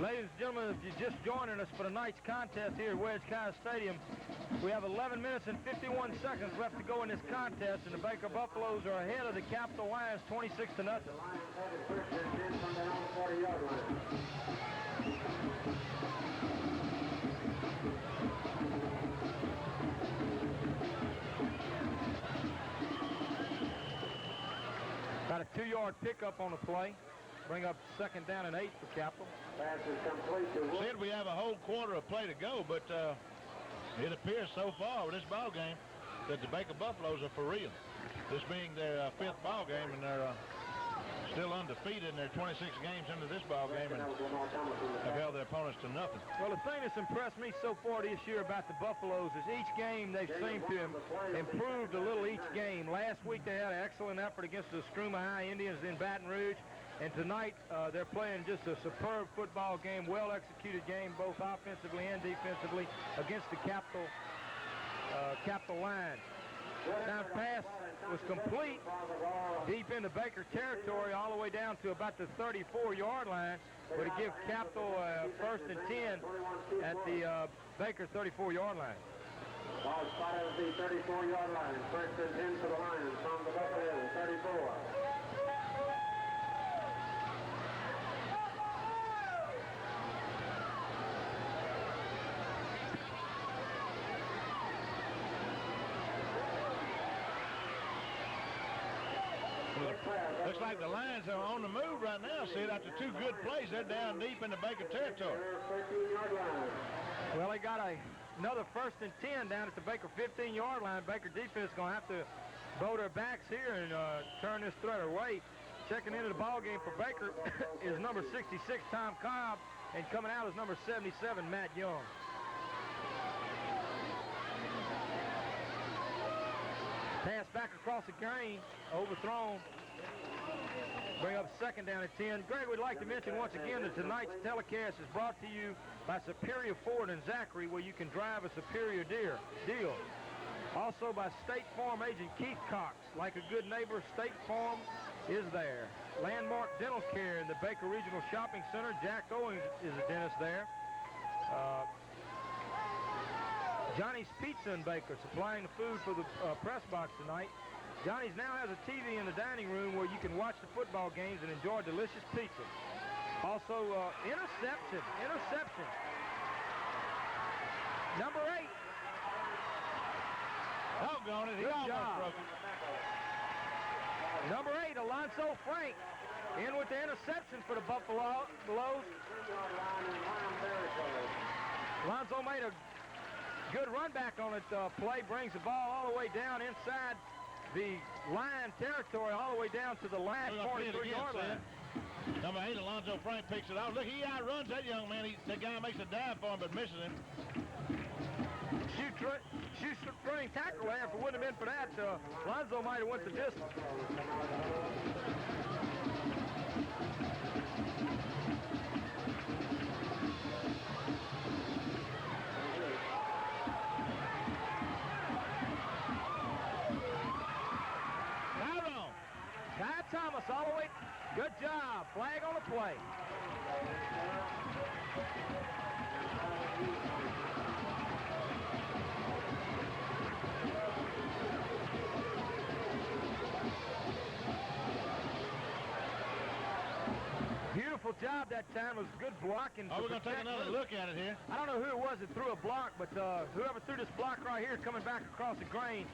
Ladies and gentlemen, if you're just joining us for tonight's contest here at Wedge Kyes Stadium, we have 11 minutes and 51 seconds left to go in this contest, and the Baker Buffaloes are ahead of the Capital Lions 26 to nothing. The Lions have it first and 10 from their own 40-yard line. Got a 2-yard pickup on the play. Bring up second down and 8 for Capital. Pass is complete to Wood. Sid, we have a whole quarter of play to go, but it appears so far with this ball game that the Baker Buffaloes are for real. This being their fifth ball game, and they're still undefeated in their 26 games into this ball game, and have held their opponents to nothing. Well, the thing that's impressed me so far this year about the Buffaloes is each game they've seemed to improved a little each game. Last week they had an excellent effort against the Screamer High Indians in Baton Rouge. And tonight, they're playing just a superb football game, well-executed game, both offensively and defensively, against the Capital Lions. Now, pass was complete deep into Baker territory, all the way down to about the 34-yard line, but it gives Capital first and 10 at the Baker 34-yard line. Ball spotted at the 34-yard line. First and 10 for the Lions from the Buffalo 34. Looks like the Lions are on the move right now, Sid. After two good plays, they're down deep in the Baker territory. Well, they got another first and 10 down at the Baker 15-yard line. Baker defense is going to have to bow their backs here and turn this threat away. Checking into the ball game for Baker is number 66, Tom Cobb, and coming out is number 77, Matt Young. Pass back across the grain, overthrown. Bring up second down at 10. Greg, we'd like to mention once again that tonight's telecast is brought to you by Superior Ford in Zachary, where you can drive a superior deal. Also by State Farm agent Keith Cox. Like a good neighbor, State Farm is there. Landmark Dental Care in the Baker Regional Shopping Center. Jack Owens is a dentist there. Johnny's Pizza in Baker supplying the food for the press box tonight. Johnny's now has a TV in the dining room where you can watch the football games and enjoy delicious pizza. Also, interception. Number 8. Doggone it, he Good almost job. broke it. Number 8, Alonzo Frank, in with the interception for the Buffaloes. Alonzo made a good run back on it play, brings the ball all the way down inside the line territory, all the way down to the last 43-yard line. Number 8, Alonzo Frank picks it off. Look, he outruns that young man. That guy makes a dive for him, but misses him. Shoestring tackle there. If it wouldn't have been for that, Alonzo might have went the distance. Ty Thomas all the way. Good job. Flag on the play. Beautiful job that time. It was good blocking. Oh, we're going to take another look at it here. I don't know who it was that threw a block, but whoever threw this block right here coming back across the grain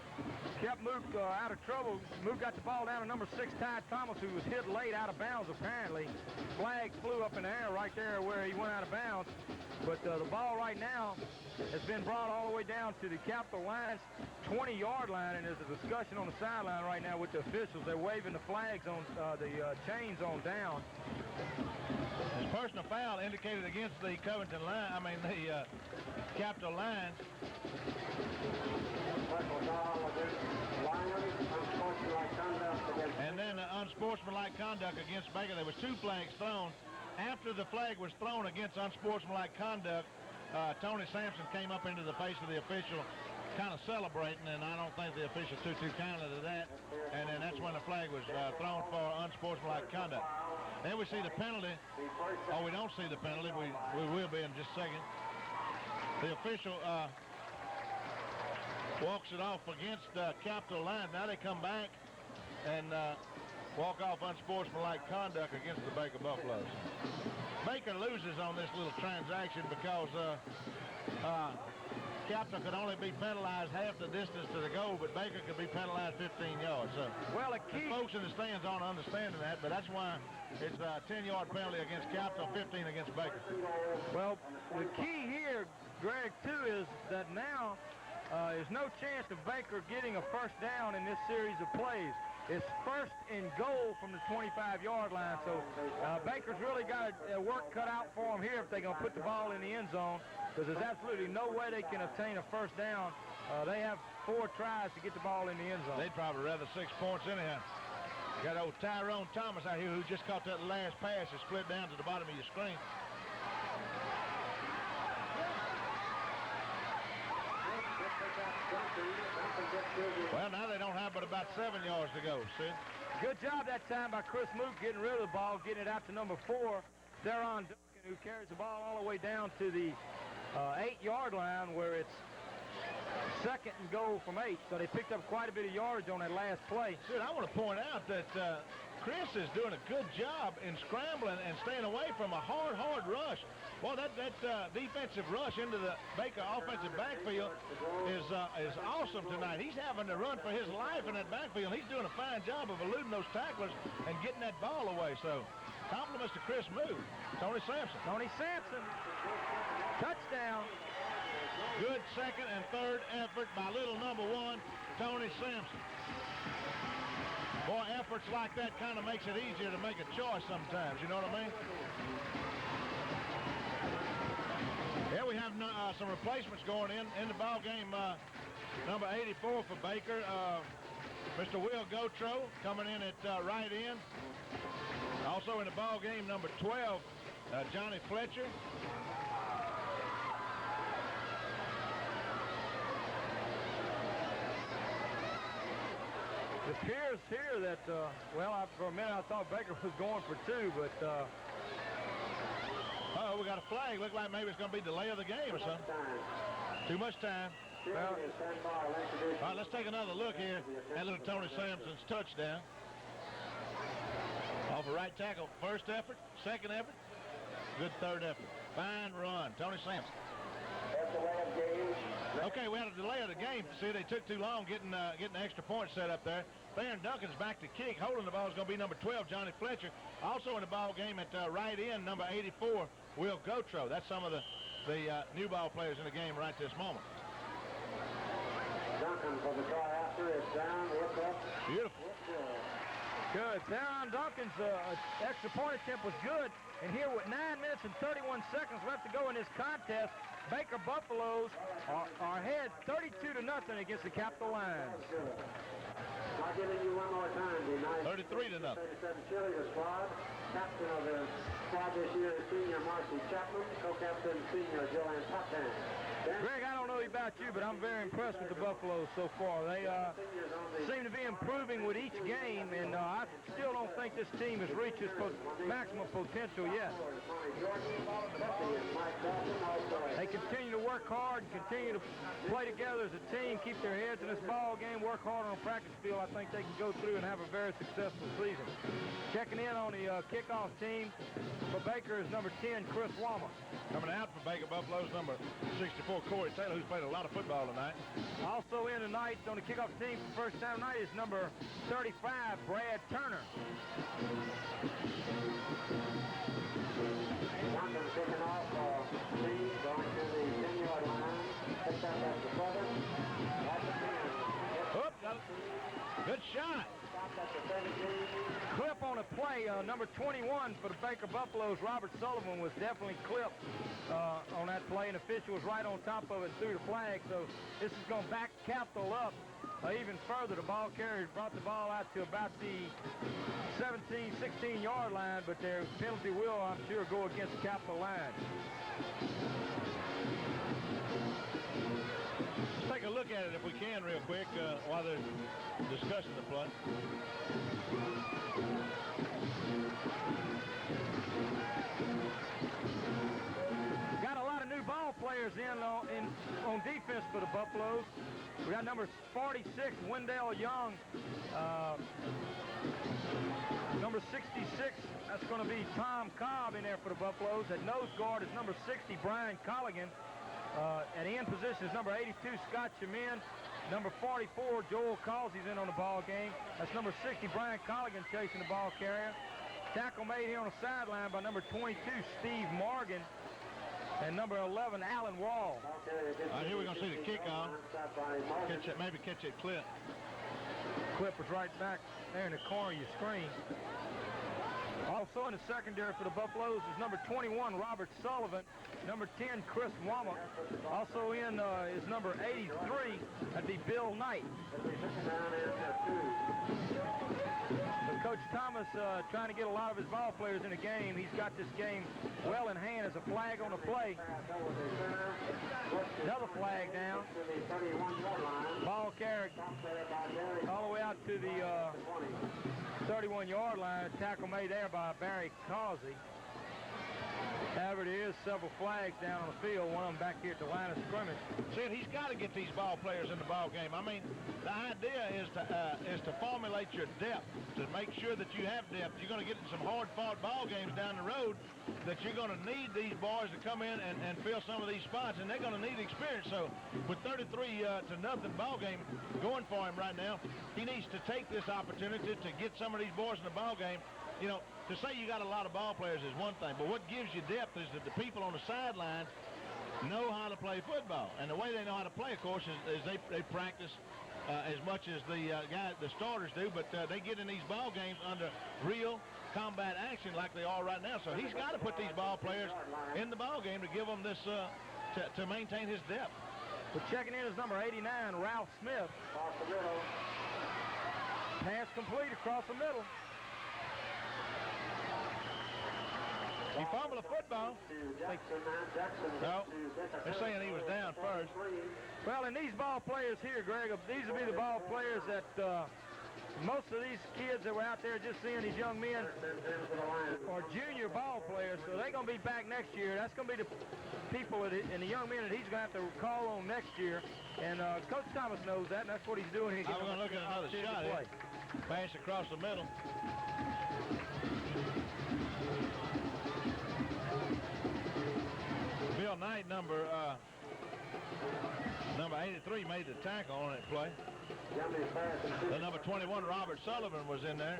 kept Mook out of trouble. Mook got the ball down to number 6, Ty Thomas, who was hit late out of bounds apparently. Flag flew up in the air right there where he went out of bounds. But the ball right now has been brought all the way down to the Capitol Line's 20-yard line, and there's a discussion on the sideline right now with the officials. They're waving the flags on the chains on down. His personal foul indicated against the Covington line, the Capitol line. And then unsportsmanlike conduct against Baker. There was 2 flags thrown. After the flag was thrown against unsportsmanlike conduct, Tony Sampson came up into the face of the official kind of celebrating, and I don't think the official took too kindly to that. And then that's when the flag was thrown for unsportsmanlike conduct. Then we see the penalty. Oh, we don't see the penalty. We will be in just a second. The official walks it off against Capitol Line. Now they come back and walk off unsportsmanlike conduct against the Baker Buffaloes. Baker loses on this little transaction because Capitol could only be penalized half the distance to the goal, but Baker could be penalized 15 yards. So, well, the folks in the stands aren't understanding that, but that's why it's a 10-yard penalty against Capitol, 15 against Baker. Well, the key here, Greg, too, is that now there's no chance of Baker getting a first down in this series of plays. It's first and goal from the 25-yard line, so Baker's really got a work cut out for them here if they're going to put the ball in the end zone, because there's absolutely no way they can obtain a first down. They have 4 tries to get the ball in the end zone. They'd probably rather 6 points anyhow. Got old Tyrone Thomas out here who just caught that last pass and split down to the bottom of your screen. Well, now they don't have but about 7 yards to go, Sid. Good job that time by Chris Mook getting rid of the ball, getting it out to number 4, Theron Duncan, who carries the ball all the way down to the 8-yard line where it's second and goal from 8. So they picked up quite a bit of yardage on that last play. Sid, I want to point out that Chris is doing a good job in scrambling and staying away from a hard rush. Well, that defensive rush into the Baker offensive backfield is awesome tonight. He's having to run for his life in that backfield. He's doing a fine job of eluding those tacklers and getting that ball away. So, compliments to Chris Moog. Tony Sampson. Tony Sampson. Touchdown. Good second and third effort by little number 1, Tony Sampson. Boy, efforts like that kind of makes it easier to make a choice sometimes. You know what I mean? Here we have some replacements going in the ball game. Number 84 for Baker, Mr. Will Gotro coming in at right end. Also in the ball game, number 12, Johnny Fletcher. It appears here that, for a minute I thought Baker was going for two, but... Oh, we got a flag. Look like maybe it's going to be delay of the game or something. Too much time. Well, all right, let's take another look here at little Tony Sampson's touchdown. Off a right tackle. First effort, second effort, good third effort. Fine run, Tony Sampson. Okay, we had a delay of the game. See, they took too long getting the extra point set up there. Theron Duncan's back to kick. Holding the ball is going to be number 12, Johnny Fletcher. Also in the ball game at right end, number 84, Will Gotro. That's some of the new ball players in the game right this moment. Duncan for the try after. It's down. Look up. Beautiful. Good. Theron Duncan's extra point attempt was good. And here with 9 minutes and 31 seconds left to go in this contest, Baker Buffaloes are ahead 32-0 against the Capital Lions. I'll give it you one more time. The 33-0. 37 cheerleader squad. Captain of the squad this year is senior Marcy Chapman. Co-captain senior Joanne Potan. Greg, I don't know about you, but I'm very impressed with the Buffaloes so far. They seem to be improving with each game, and I still don't think this team has reached its maximum potential yet. They continue to work hard and continue to play together as a team, keep their heads in this ball game, work hard on a practice field. I think they can go through and have a very successful season. Checking in on the kickoff team for Baker is number 10, Chris Wama. Coming out for Baker Buffaloes, number 64, Corey Taylor, who's played a lot of football tonight. Also in tonight on the kickoff team for the first time tonight is number 35, Brad Turner. Duncan kicking off. Steve going to the 10-yard line. Picks up at the 7. At the 10. Oop, good shot. Stopped at the 17. Clip on a play, number 21 for the Baker Buffaloes, Robert Sullivan, was definitely clipped on that play, and the official was right on top of it through the flag, so this is going to back Capital up even further. The ball carrier brought the ball out to about the 17, 16-yard line, but their penalty will, I'm sure, go against the Capital line. Let's take a look at it if we can real quick while they're discussing the play. Got a lot of new ball players on defense for the Buffaloes. We got number 46, Wendell Young. Number 66, that's going to be Tom Cobb in there for the Buffaloes. At nose guard is number 60, Brian Colligan. At end position is number 82, Scott Chemin. Number 44, Joel Causey's in on the ball game. That's number 60, Brian Colligan chasing the ball carrier. Tackle made here on the sideline by number 22, Steve Morgan. And number 11, Alan Wall. All right, here we're going to see the kick on. Maybe catch that clip. Clip was right back there in the corner of your screen. Also in the secondary for the Buffaloes is number 21, Robert Sullivan. Number 10, Chris Wama. Also in is number 83, that'd be Bill Knight. But Coach Thomas trying to get a lot of his ball players in the game. He's got this game well in hand as a flag on the play. Another flag down. Ball carried all the way out to the 31-yard line. Tackle made there by Barry Causey. However, there is several flags down on the field, one of them back here at the line of scrimmage. See, he's got to get these ball players in the ball game. I mean, the idea is to formulate your depth, to make sure that you have depth. You're going to get in some hard-fought ball games down the road that you're going to need these boys to come in and fill some of these spots, and they're going to need experience. So with 33-0 ball game going for him right now, he needs to take this opportunity to get some of these boys in the ball game. You know, to say you got a lot of ball players is one thing, but what gives you depth is that the people on the sidelines know how to play football. And the way they know how to play, of course, is they practice as much as the starters do, but they get in these ball games under real combat action like they are right now. So he's got to put these ball players in the ball game to give them this, to maintain his depth. But checking in is number 89, Ralph Smith. Pass complete across the middle. He fumbled a football. No, they're saying he was down first. Well, and these ball players here, Greg, these will be the ball players that most of these kids that were out there just seeing these young men are junior ball players, so they're going to be back next year. That's going to be the people and the young men that he's going to have to call on next year. And Coach Thomas knows that, and that's what he's doing. I'm going to look at another shot here. Pass across the middle. Bill Knight, number 83, made the tackle on that play. The number 21, Robert Sullivan, was in there.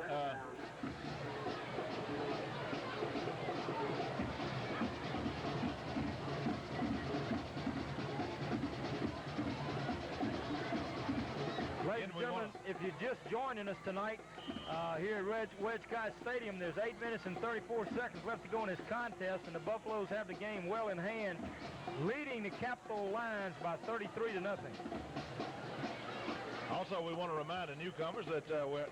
Ladies and gentlemen, if you're just joining us tonight here at Wedge Kyes Stadium, there's 8 minutes and 34 seconds left to go in this contest, and the Buffaloes have the game well in hand, leading the Capital Lions by 33-0. Also, we want to remind the newcomers that we're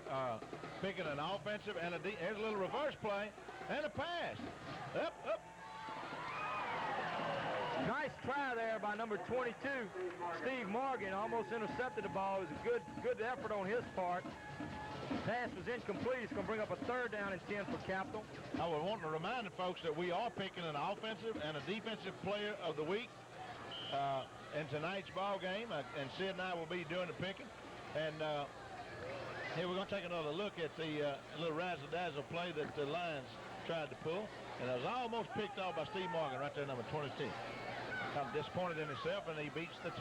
picking an offensive and here's a little reverse play and a pass. Up. Nice try there by number 22, Steve Morgan. Almost intercepted the ball. It was a good effort on his part. Pass was incomplete. It's going to bring up a 3rd down and 10 for Capital. I would want to remind the folks that we are picking an offensive and a defensive player of the week in tonight's ball game, and Sid and I will be doing the picking. And here we're going to take another look at the little razzle-dazzle play that the Lions tried to pull, and it was almost picked off by Steve Morgan right there, number 22. Kind of disappointed in himself, and he beats the